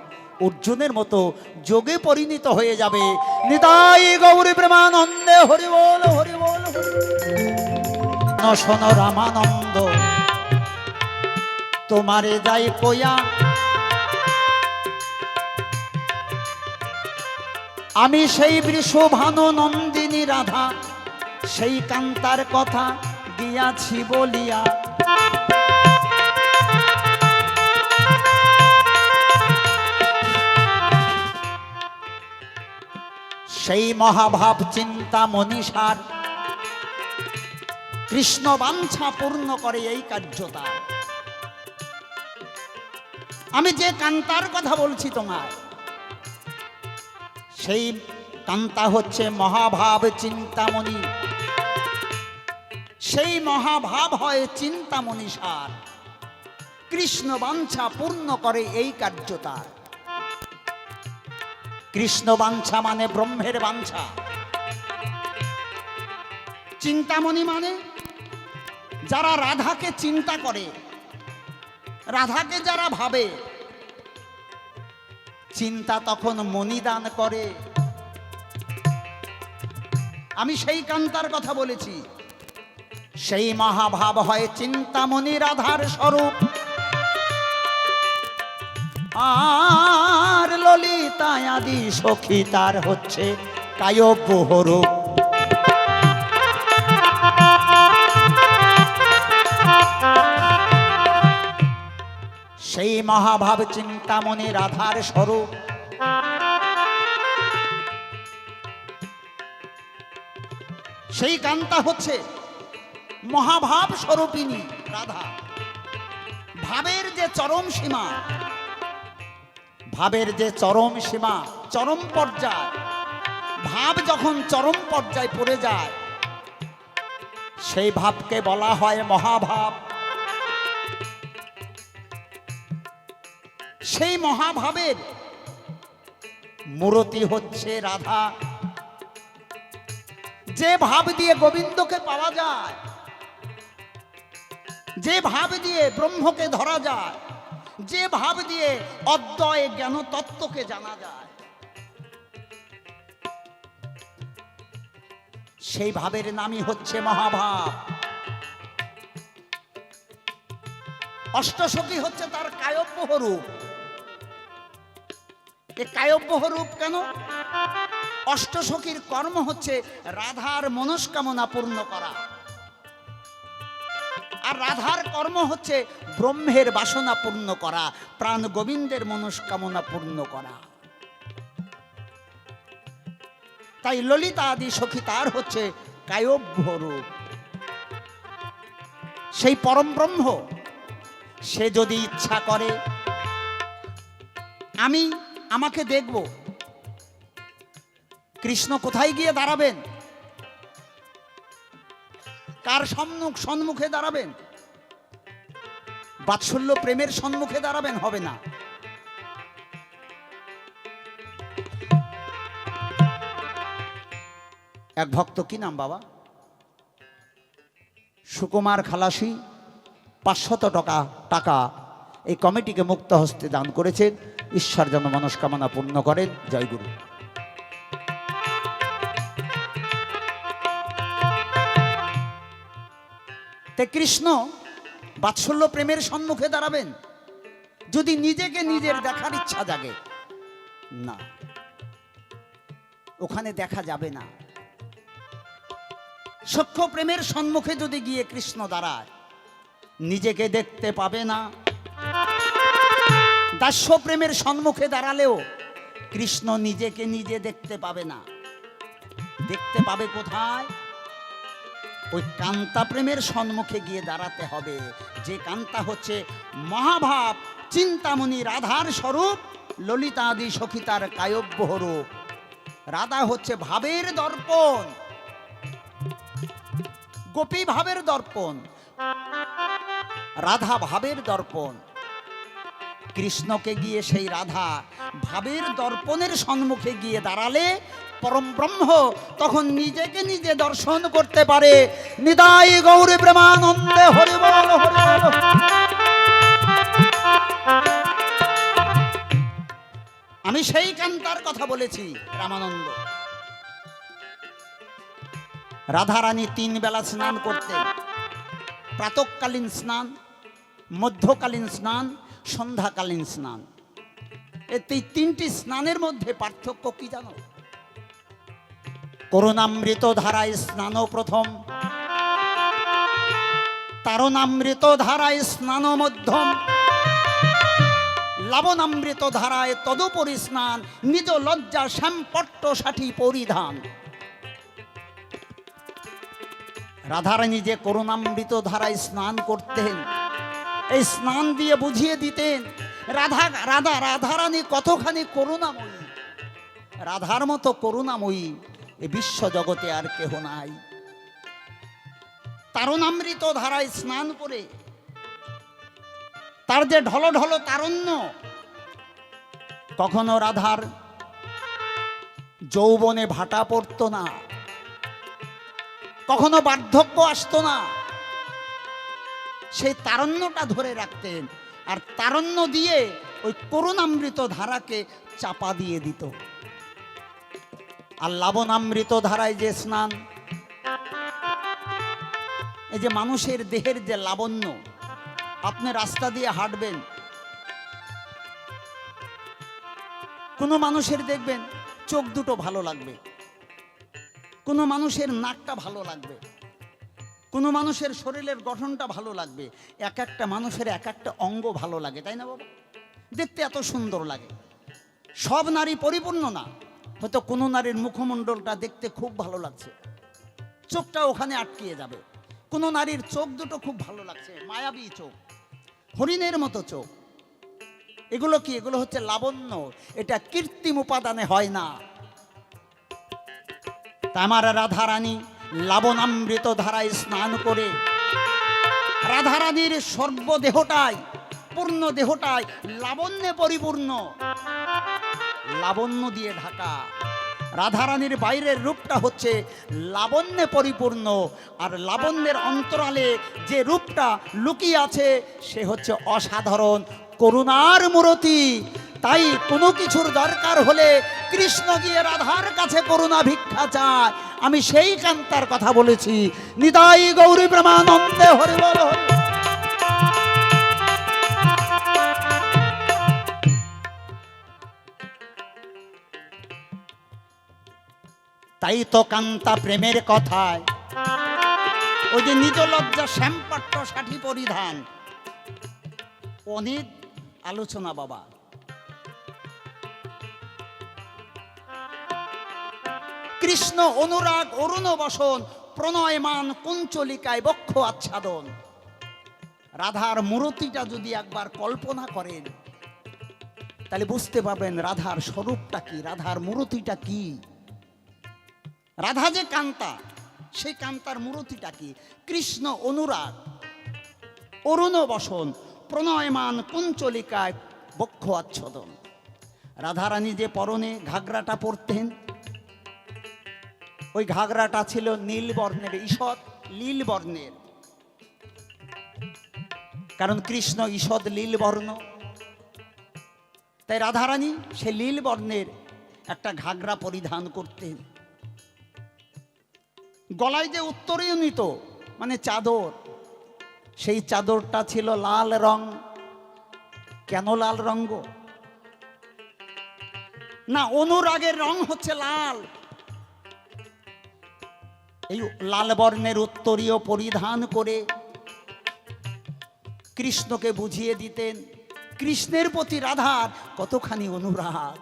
অর্জুনের মতো যোগে পরিণত হয়ে যাবে। নিতাই গৌরী প্রেমানন্দে হরি বল হরি বল। শোন রামানন্দ তোমারে যাই কয়া আমি সেই বৃষভানু নন্দিনী রাধা, সেই কান্তার কথা গিয়াছি বলিয়া। সেই মহাভাব চিন্তা মনীষার, কৃষ্ণ বাঞ্ছা পূর্ণ করে এই কার্যতা। আমি যে কান্তার কথা বলছি তোমার, সেই কান্তা হচ্ছে মহাভাব চিন্তামণি। সেই মহাভাব হয় চিন্তামণি সার, কৃষ্ণ বাঞ্ছা পূর্ণ করে এই কার্যতা। কৃষ্ণ বাঞ্ছা মানে ব্রহ্মের বাঞ্ছা, চিন্তামণি মানে যারা রাধাকে চিন্তা করে, রাধাকে যারা ভাবে, চিন্তা তখন মণিদান করে। আমি সেই কান্তার কথা বলেছি। সেই মহাভাব হয় চিন্তামণি রাধার স্বরূপ। আর ললিতা আদি সখী তার হচ্ছে কায়ব্যরূপ। সেই মহাভাব চিন্তামণি রাধার স্বরূপ। সেই কান্তা হচ্ছে মহাভাব স্বরূপিণী রাধা। ভাবের যে চরম সীমা, ভাবের যে চরম সীমা, চরম পর্যায়, ভাব যখন চরম পর্যায়ে পড়ে যায়, সেই ভাবকে বলা হয় মহাভাব। সেই মহাভাবের মূরতি হচ্ছে রাধা। যে ভাব দিয়ে গোবিন্দকে পাওয়া যায়, যে ভাব দিয়ে ব্রহ্মকে ধরা যায়, যে ভাব দিয়ে অদ্বয় জ্ঞান তত্ত্বকে জানা যায়, সেই ভাবের নামই হচ্ছে মহাভাব। অষ্টসখী হচ্ছে তার কায়ব্য রূপ। এই কায়ব্য রূপ কেন? অষ্টসখীর কর্ম হচ্ছে রাধার মনস্কামনা পূর্ণ করা, আর রাধার কর্ম হচ্ছে ব্রহ্মের বাসনা পূর্ণ করা, প্রাণ গোবিন্দের মনস্কামনা পূর্ণ করা। তাই ললিতা আদি সখী তার হচ্ছে কায়ব্য রূপ। সেই পরম ব্রহ্ম সে যদি ইচ্ছা করে আমাকে দেখব, কৃষ্ণ কোথায় গিয়ে দাঁড়াবেন? কার সম্মুখে দাঁড়াবেন? বাৎসল্য প্রেমের সম্মুখে দাঁড়াবেন? হবে না। এক ভক্ত, কি নাম বাবা? সুকুমার খালাসি 500 টাকা এই কমিটিকে মুক্ত হস্তে দান করেছেন। ঈশ্বর যেন মনস্কামনা পূর্ণ করেন। জয় গুরু। তে কৃষ্ণ বাৎসল্য প্রেমের সম্মুখে দাঁড়াবেন যদি নিজেকে নিজের দেখার ইচ্ছা জাগে? না, ওখানে দেখা যাবে না। সখ্য প্রেমের সম্মুখে যদি গিয়ে কৃষ্ণ দাঁড়ায়, নিজেকে দেখতে পাবে না। দাস্য প্রেমের সম্মুখে দাঁড়ালেও কৃষ্ণ নিজেকে নিজে দেখতে পাবে না। দেখতে পাবে কোথায়? ওই কান্তা প্রেমের সম্মুখে গিয়ে দাঁড়াতে হবে, যে কান্তা হচ্ছে মহাভাব চিন্তামণি রাধার স্বরূপ। ললিতা আদি সখী তার কায়ব্য রূপ। রাধা হচ্ছে ভাবের দর্পণ, গোপী ভাবের দর্পণ, রাধা ভাবের দর্পণ। কৃষ্ণকে গিয়ে সেই রাধা ভাবের দর্পণের সম্মুখে গিয়ে দাঁড়ালে পরম ব্রহ্ম তখন নিজেকে নিজে দর্শন করতে পারে। নিতাই গৌর প্রেমানন্দে হরি বল হরি বল। আমি সেই কান্তার কথা বলেছি, রামানন্দ। রাধারানী 3 বেলা স্নান করতেন। প্রাতঃকালীন স্নান, মধ্যকালীন স্নান, সন্ধ্যাকালীন স্নান। এই 3টি স্নানের মধ্যে পার্থক্য কি জানো? করুণামৃত ধারায় স্নান প্রথম, তারণামৃত ধারায় স্নান মধ্যম, লবণামৃত ধারায় তদুপরি স্নান, নিজ লজ্জা শ্যামপট্ট ষাঠি পরিধান। রাধারানী যে করুণামৃত ধারায় স্নান করতেন, এই স্নান দিয়ে বুঝিয়ে দিতেন রাধারানী কতখানি করুণাময়ী। রাধার মতো করুণাময়ী এই বিশ্ব জগতে আর কেহ নাই। তারণামৃত ধারায় স্নান করে তার যে ঢলঢল তারণ্য, কখনো রাধার যৌবনে ভাটা পড়তো না, কখনো বার্ধক্য আসতো না। সেই তারণ্যটা ধরে রাখতেন, আর তারণ্য দিয়ে ওই করুণামৃত ধারাকে চাপা দিয়ে দিত। আর লবণামৃত ধারায় যে স্নান, এই যে মানুষের দেহের যে লাবণ্য, আপনি রাস্তা দিয়ে হাঁটবেন, কোনো মানুষের দেখবেন চোখ দুটো ভালো লাগবে, কোনো মানুষের নাকটা ভালো লাগবে, কোনো মানুষের শরীরের গঠনটা ভালো লাগবে, এক একটা মানুষের এক একটা অঙ্গ ভালো লাগে, তাই না বাবা? দেখতে এত সুন্দর লাগে। সব নারী পরিপূর্ণ না, হয়তো কোনো নারীর মুখমণ্ডলটা দেখতে খুব ভালো লাগছে, চোখটা ওখানে আটকিয়ে যাবে। কোনো নারীর চোখ দুটো খুব ভালো লাগছে, মায়াবী চোখ, হরিণের মতো চোখ। এগুলো কি? এগুলো হচ্ছে লাবণ্য, এটা কৃত্রিম উপাদানে হয় না। আমার রাধারানী লবণামৃত ধারায় স্নান করে, রাধারানীর সর্বদেহটাই, পূর্ণ দেহটাই লাবণ্যে পরিপূর্ণ, লাবণ্য দিয়ে ঢাকা। রাধারানীর বাইরের রূপটা হচ্ছে লাবণ্যে পরিপূর্ণ, আর লাবণ্যের অন্তরালে যে রূপটা লুকিয়ে আছে সে হচ্ছে অসাধারণ করুণার মূরতি। তাই কোনো কিছুর দরকার হলে কৃষ্ণ গিয়ে রাধার কাছে করুণা ভিক্ষা চায়। আমি সেই কান্তার কথা বলেছি। নিতাই গৌরী প্রেমানন্দে হরি বল। তাই তো কান্তা প্রেমের কথায় ওই যে নিজ লজ্জা শ্যামপট্ট ষাঠি পরিধান, অনেক আলোচনা বাবা। কৃষ্ণ অনুরাগ অরুণ বসন, প্রণয়মান কুঞ্চলিকায় বক্ষ আচ্ছাদন। রাধার মূর্তিটা যদি একবার কল্পনা করেন তাহলে বুঝতে পারবেন রাধার স্বরূপটা কি, রাধার মূর্তিটা কি। রাধা যে কান্তা, সেই কান্তার মূর্তিটা কি? কৃষ্ণ অনুরাগ অরুণ বসন, প্রণয়মান কুঞ্চলিকায় বক্ষ আচ্ছাদন। রাধারানী যে পরনে ঘাগরাটা পরতেন, ওই ঘাগরাটা ছিল নীল বর্ণের, ঈষৎ নীল বর্ণের, কারণ কৃষ্ণ ঈষৎ নীল বর্ণ। তাই রাধারানী সে নীল বর্ণের একটা ঘাগরা পরিধান করতেন। গলায় যে উত্তরীয় নিত মানে চাদর, সেই চাদরটা ছিল লাল রং। কেন লাল রঙ? না, অনুরাগের রং হচ্ছে লাল। এই লাল বর্ণের উত্তরীয় পরিধান করে কৃষ্ণকে বুঝিয়ে দিতেন কৃষ্ণের প্রতি রাধার কতখানি অনুরাগ,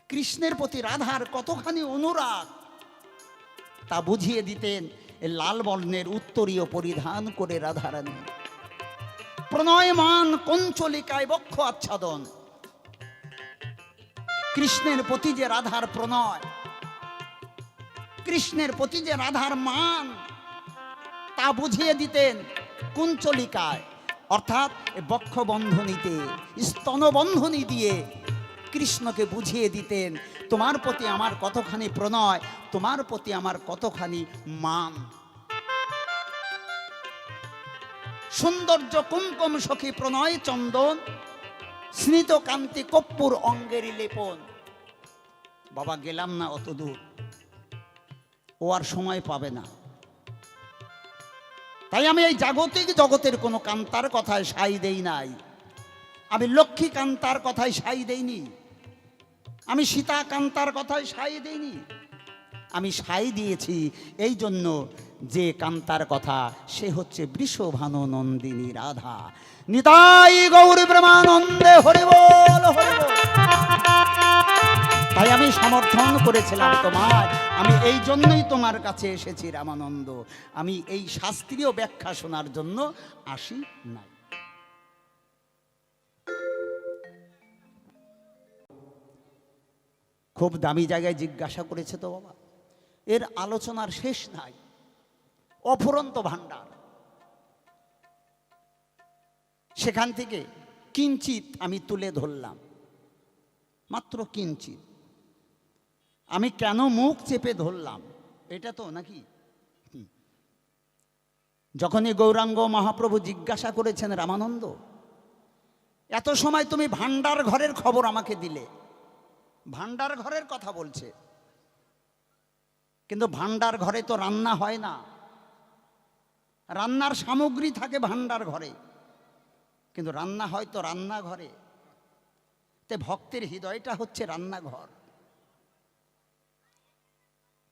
কৃষ্ণের প্রতি রাধার কতখানি অনুরাগ তা বুঝিয়ে দিতেন এই লাল বর্ণের উত্তরীয় পরিধান করে রাধারানী। প্রণয়মান কুঞ্চলিকায় বক্ষ আচ্ছাদন। কৃষ্ণের প্রতি যে রাধার প্রণয়, কৃষ্ণের প্রতি যে রাধার মান তা বুঝিয়ে দিতেন কুঞ্চলিকায়, অর্থাৎ বক্ষ বন্ধনীতে, স্তনবন্ধনী দিয়ে কৃষ্ণকে বুঝিয়ে দিতেন তোমার প্রতি আমার কতখানি প্রণয়, তোমার প্রতি আমার কতখানি মান। সৌন্দর্য কুমকুম সখী প্রণয় চন্দন, স্নিত কান্তি কপ্পুর অঙ্গেরি লেপন। বাবা গেলাম না অত দূর, ও আর সময় পাবে না। তাই আমি এই জাগতিক জগতের কোনো কান্তার কথায় সাই দেই নাই, আমি লক্ষ্মী কান্তার কথায় সাই দেইনি। আমি সীতা কান্তার কথায় সাই দিইনি, আমি সাই দিয়েছি এই জন্য যে কান্তার কথা সে হচ্ছে বৃষভানু নন্দিনী রাধা। নিতাই গৌর প্রেমানন্দে হরি বল হরি বল। তাই আমি সমর্থন করেছিলাম তোমার, আমি এই জন্যই তোমার কাছে এসেছি রামানন্দ, আমি এই শাস্ত্রীয় ব্যাখ্যা শোনার জন্য আসি নাই। খুব দামি জায়গায় জিজ্ঞাসা করেছে তো বাবা, এর আলোচনার শেষ নাই, অফুরন্ত ভাণ্ডার। সেখান থেকে কিঞ্চিত আমি তুলে ধরলাম, মাত্র কিঞ্চিত। আমি কেন মুখ চেপে ধরলাম এটা তো নাকি, যখনই গৌরাঙ্গ মহাপ্রভু জিজ্ঞাসা করেছেন রামানন্দ এত সময় তুমি ভাণ্ডার ঘরের খবর আমাকে দিলে, ভাণ্ডার ঘরের কথা বলছে, কিন্তু ভাণ্ডার ঘরে তো রান্না হয় না, রান্নার সামগ্রী থাকে ভাণ্ডার ঘরে, কিন্তু রান্না হয় তো রান্নাঘরে। তে ভক্তের হৃদয়টা হচ্ছে রান্নাঘর,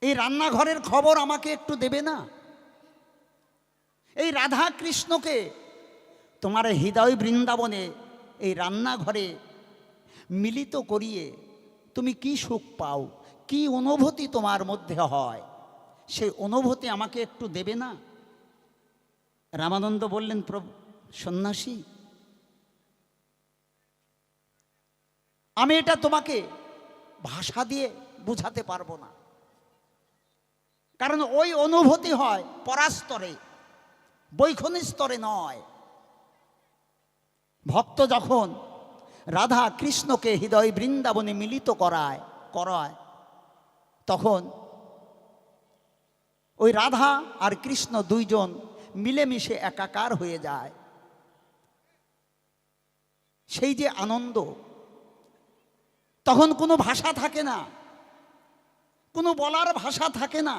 এই রান্নাঘরের খবর আমাকে একটু দেবে না? এই রাধা কৃষ্ণকে তোমার হৃদয় বৃন্দাবনে এই রান্নাঘরে মিলিত করিয়ে তুমি কি সুখ পাও, কি অনুভূতি তোমার মধ্যে হয়, সেই অনুভূতি আমাকে একটু দেবে না? রামানন্দ বললেন, প্রভু সন্ন্যাসী আমি এটা তোমাকে ভাষা দিয়ে বুঝাতে পারবো না, কারণ ওই অনুভূতি হয় পরাস্তরে, বৈখনী স্তরে নয়। ভক্ত যখন রাধা কৃষ্ণকে হৃদয় বৃন্দাবনে মিলিত করায় তখন ওই রাধা আর কৃষ্ণ দুইজন মিলেমিশে একাকার হয়ে যায়। সেই যে আনন্দ, তখন কোনো ভাষা থাকে না, কোনো বলার ভাষা থাকে না,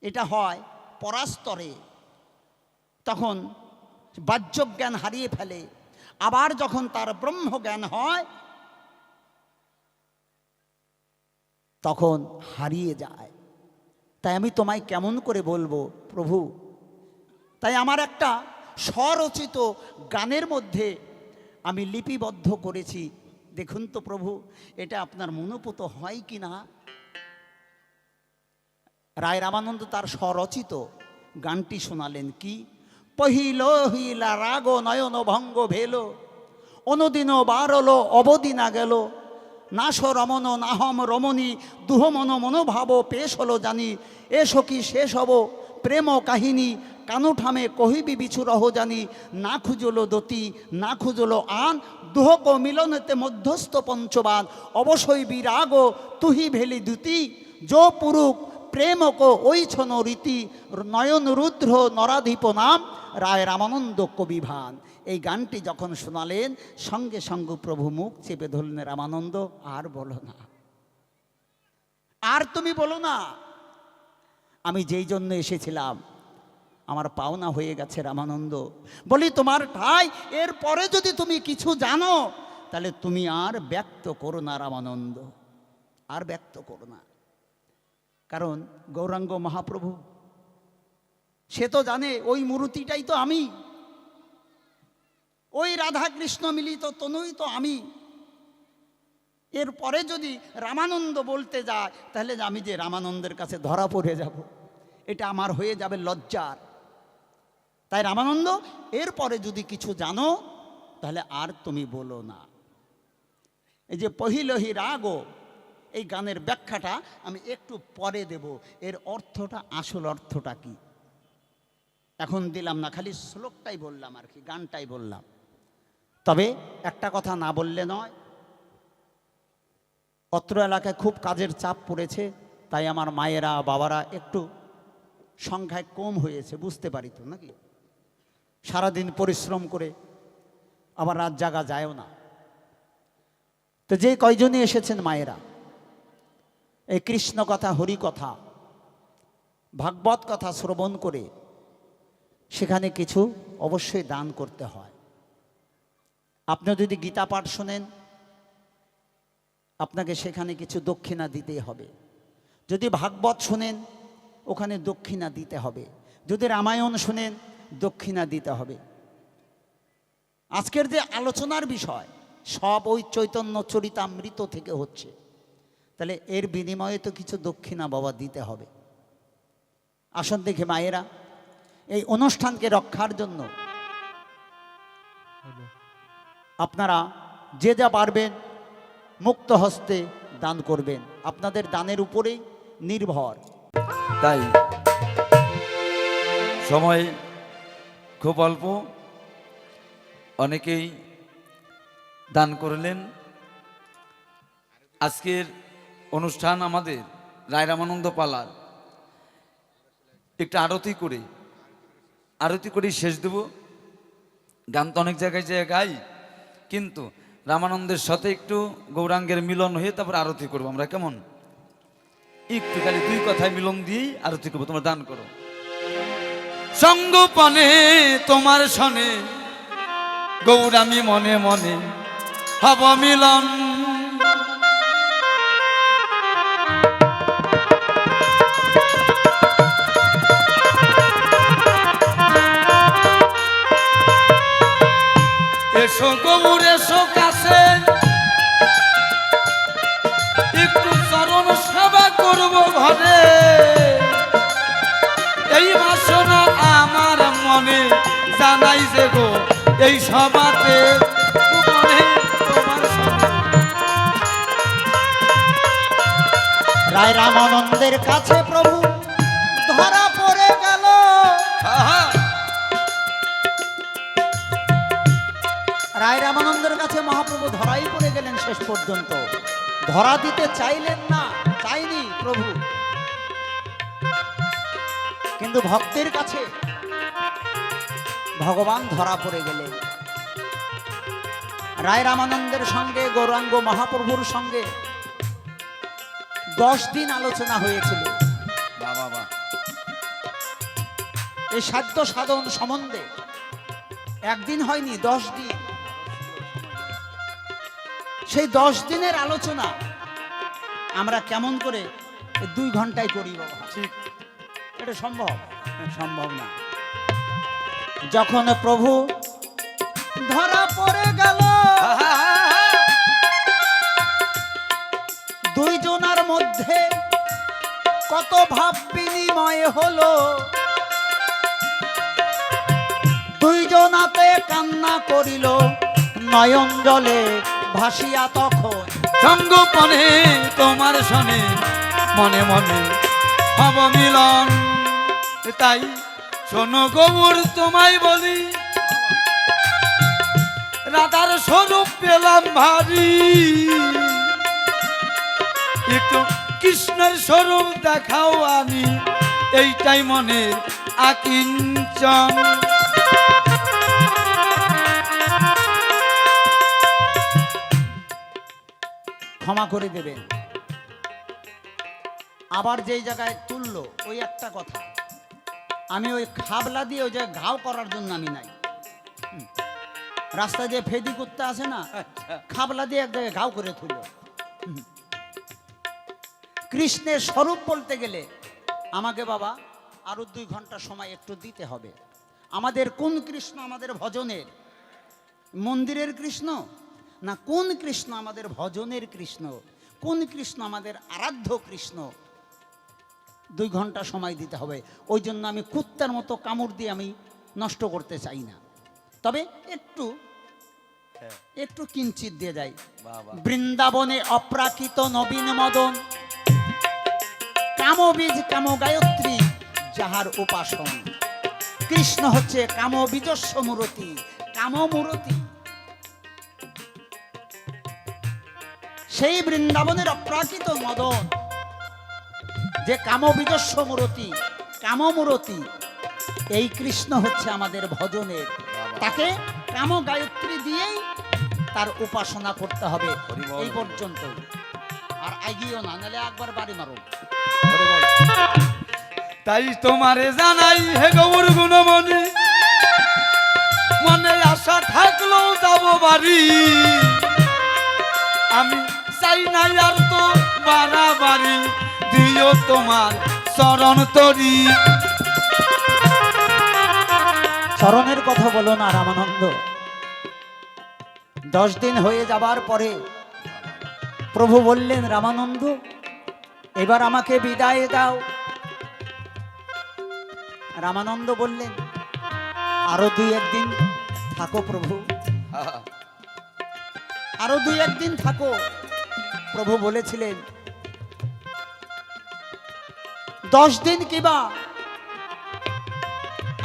এটা হয় পরাস্তরে। তখন বাহ্যজ্ঞান হারিয়ে ফেলে, আবার যখন তার ব্রহ্মজ্ঞান হয় তখন হারিয়ে যায়। তাই আমি তোমায় কেমন করে বলবো প্রভু? তাই আমার একটা স্বরচিত গানের মধ্যে আমি লিপিবদ্ধ করেছি, দেখুন তো প্রভু এটা আপনার মনোপুত হয় কি না। রায় রামানন্দ তার স্বরচিত গানটি শোনালেন, কি? পহিল হইলা রাগ নয়ন ভঙ্গ ভেল, অনুদিন বারল অবদিনা গেল, নাশ রমন নাহম রমণী দুহ মন মনোভাব পেশ হলো জানি, এ সখী শেষ হব প্রেম কাহিনী, কানুঠামে কহিবি বিছুরহ জানি, না খুঁজলো দতি না খুঁজলো আন, দুহক মিলনেতে মধ্যস্থ পঞ্চবান, অবশ্যই বিরাগ তুহি ভেলি দুতি, যো পুরুক প্রেমক ওই ছন রীতি, নয়ন রুদ্র নরাধিপ নাম, রায় রামানন্দ কবিভান। এই গানটি যখন শোনালেন সঙ্গে সঙ্গে প্রভু মুখ চেপে ধরলেন, রামানন্দ আর বলো না, আর তুমি বলো না, আমি যেই জন্য এসেছিলাম আমার পাওনা হয়ে গেছে রামানন্দ। বলি তোমার ঠাই, এরপরে যদি তুমি কিছু জানো তাহলে তুমি আর ব্যক্ত করো না রামানন্দ, আর ব্যক্ত করো না। কারণ গৌরাঙ্গ মহাপ্রভু সে তো জানে ওই মূর্তিটাই তো আমি, ওই রাধা কৃষ্ণ মিলিত তনুই তো আমি। এরপরে যদি রামানন্দ বলতে যায় তাহলে আমি যে রামানন্দের কাছে ধরা পড়ে যাব, এটা আমার হয়ে যাবে লজ্জার। তাই রামানন্দ এরপরে যদি কিছু জানো তাহলে আর তুমি বলো না। এই যে পহিলহি রাগ, এই গানের ব্যাখ্যাটা আমি একটু পরে দেব, এর অর্থটা আসল অর্থটা কি এখন দিলাম না, খালি শ্লোকটাই বললাম আর কি, গানটাই বললাম। তবে একটা কথা না বললে নয়, অত্র এলাকায় খুব কাজের চাপ পড়েছে, তাই আমার মায়েরা বাবারা একটু সংখ্যায় কম হয়েছে, বুঝতে পারি তো নাকি, সারাদিন পরিশ্রম করে আবার রাত জাগা যায়ও না। তো যে কয়জনই এসেছেন মায়েরা, এই কৃষ্ণ কথা হরি কথা ভাগবত কথা শ্রবণ করে সেখানে কিছু অবশ্যই দান করতে হয়। আপনি যদি গীতা পাঠ শোনেন আপনাকে সেখানে কিছু দক্ষিণা দিতেই হবে। যদি ভাগবত শুনেন ওখানে দক্ষিণা দিতে হবে, যদি রামায়ণ শুনেন দক্ষিণা দিতে হবে। আজকের যে আলোচনার বিষয় সব ওই চৈতন্য চরিতামৃত থেকে হচ্ছে, তাহলে এর বিনিময়ে তো কিছু দক্ষিণা বাবা দিতে হবে। আসুন দেখে মায়েরা, এই অনুষ্ঠানকে রক্ষার জন্য আপনারা যে যা পারবেন মুক্ত হস্তে দান করবেন, আপনাদের দানের উপরেই নির্ভর। তাই সময় খুব অল্প, অনেকেই দান করলেন। আজকের অনুষ্ঠান আমাদের রায় রামানন্দ পালার একটা আরতি করে শেষ দেব। গান তো অনেক জায়গায় গাই, কিন্তু রামানন্দের সাথে একটু গৌরাঙ্গের মিলন হয়ে তারপর আরতি করবো আমরা, কেমন? একটু খালি দুই কথায় মিলন দিয়েই আরতি করবো, তোমরা দান করো। সঙ্গোপনে তোমার সনে গৌরামি মনে মনে হব মিলন, এসো গৌর এসো কাছে, একটু চরণ সেবা করব ঘরে, এই বাসনা আমার মনে জানাই যে গো এই সভাতে রায় রামানন্দের কাছে প্রভু ধরা পড়ে গেল। রায় রামানন্দের কাছে মহাপ্রভু ধরাই পড়ে গেলেন। শেষ পর্যন্ত ধরা দিতে চাইলেন না, চাইনি প্রভু, কিন্তু ভক্তের কাছে ভগবান ধরা পড়ে গেলেন। রায় রামানন্দের সঙ্গে গৌরাঙ্গ মহাপ্রভুর সঙ্গে 10 দিন আলোচনা হয়েছিল। এই সাধ্য সাধন সম্বন্ধে একদিন হয়নি, 10 দিন। সেই 10 দিনের আলোচনা আমরা কেমন করে 2 ঘন্টায় করি বাবা? ঠিক, এটা সম্ভব না। যখন প্রভু ধরা পড়ে গেল, দুইজনার মধ্যে কত ভাব বিনিময় হলো, দুইজনাতে কান্না করিল নয়ন জলে ভাসিয়া তখন। সঙ্গোপনে তোমার সনে মনে মনে হব মিলন, তাই শোনো গৌর তোমায় বলি, রাধার স্বরূপ পেলাম ভারী, একটু কৃষ্ণের স্বরূপ দেখাও আমি, এইটাই মনের আকিঞ্চন। ক্ষমা করে দেবেন। আবার যেই জায়গায় তুললো ওই একটা কথা, আমি ওই খাবলা দিয়ে ওই জায়গায় ঘাও করার জন্য আমি নাই। রাস্তায় যে ফেদি করতে আসে না, খাবলা দিয়ে এক জায়গায় ঘাও করে তুললো। কৃষ্ণের স্বরূপ বলতে গেলে আমাকে বাবা আরো 2 ঘন্টা সময় একটু দিতে হবে। আমাদের কোন কৃষ্ণ আমাদের ভজনের? মন্দিরের কৃষ্ণ না কোন কৃষ্ণ আমাদের ভজনের কৃষ্ণ? কোন কৃষ্ণ আমাদের আরাধ্য কৃষ্ণ? 2 ঘন্টা সময় দিতে হবে। ওই জন্য আমি কুত্তার মতো কামড় দিয়ে আমি নষ্ট করতে চাই না, তবে একটু কিঞ্চিত দিয়ে যাই। বৃন্দাবনে অপ্রাকৃত নবীন মদন, কামবীজ কাম গায়ত্রী যাহার উপাসন। কৃষ্ণ হচ্ছে কামবীজস্ব মূরতি, কামমূরতি। সেই বৃন্দাবনের অপ্রাকৃত মদন যে কামবীজস্ব মূরতি, কামমূরতি, এই কৃষ্ণ হচ্ছে আমাদের ভজনের। তাকে কাম গায়ত্রী দিয়েই তার উপাসনা করতে হবে, এই পর্যন্ত। আর আগিয়েও না, নাহলে একবার বাড়ি মারো। তাই তোমারে জানাই হে গৌর গুণমণি, মনে আশা থাকলেও যাব বাড়ি, আমি চাই না আর তো বাড়াবাড়ি, দিও তোমার চরণ তরি। চরণের কথা বলো না রামানন্দ। 10 দিন হয়ে যাবার পরে প্রভু বললেন, রামানন্দ এবার আমাকে বিদায় দাও। রামানন্দ বললেন, আরো 2-1 দিন থাকো প্রভু, আরো 2-1 দিন থাকো। প্রভু বলেছিলেন 10 দিন কিবা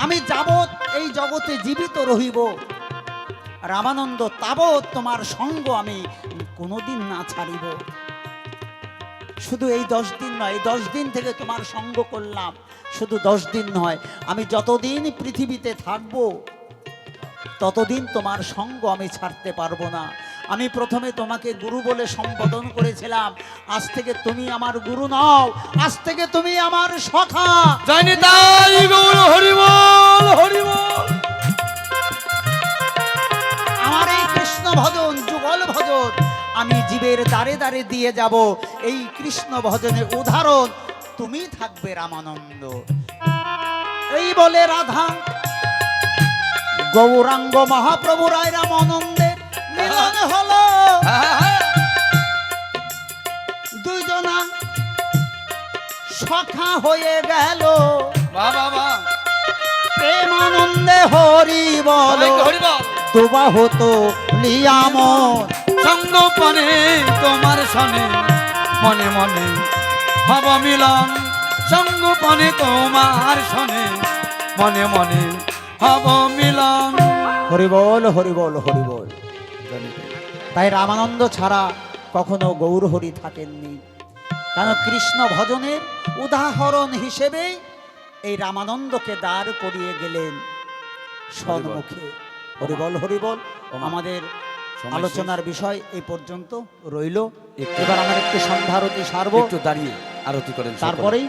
আমি যাবৎ এই জগতে জীবিত রহিব রামানন্দ, তাবৎ তোমার সঙ্গ আমি কোনোদিন না ছাড়িব। শুধু এই 10 দিন নয়, এই 10 দিন থেকে তোমার সঙ্গ করলাম, শুধু 10 দিন নয়, আমি যতদিন পৃথিবীতে থাকবো ততদিন তোমার সঙ্গ আমি ছাড়তে পারবো না। আমি প্রথমে তোমাকে গুরু বলে সম্বোধন করেছিলাম, আজ থেকে তুমি আমার গুরু নও, আজ থেকে তুমি আমার সখা। জয় নিতাই গৌর হরি বল, হরি বল। আমার এই কৃষ্ণ ভজন, যুগল ভজন আমি জীবের দ্বারে দ্বারে দিয়ে যাব। এই কৃষ্ণ ভজনের উদাহরণ তুমি থাকবে রামানন্দ। এই বলে রাধা গৌরাঙ্গ মহাপ্রভু রায় রামানন্দের মিলন হলো। দুইজনা সখা হয়ে গেল, বাবা বা প্রেমানন্দে হরি বল, হরি বল। তোবা হতো লিয়ামন। সঙ্গপনে তোমার সনে মনে মনে হব মিলন, সঙ্গপনে তোমার সনে মনে মনে হব মিলন। হরি বল, হরি বল, হরি বল। তাই রামানন্দ ছাড়া কখনো গৌর হরি থাকেননি, কারণ কৃষ্ণ ভজনের উদাহরণ হিসেবে এই রামানন্দকে দাঁড় করিয়ে গেলেন সন্মুখে। হরি বল, হরি বল। আমাদের আলোচনার বিষয় এই পর্যন্ত রইল। এবার আমার একটু সন্ধ্যা আরতি সারবো, একটু দাঁড়িয়ে আরতি করেন তারপরেই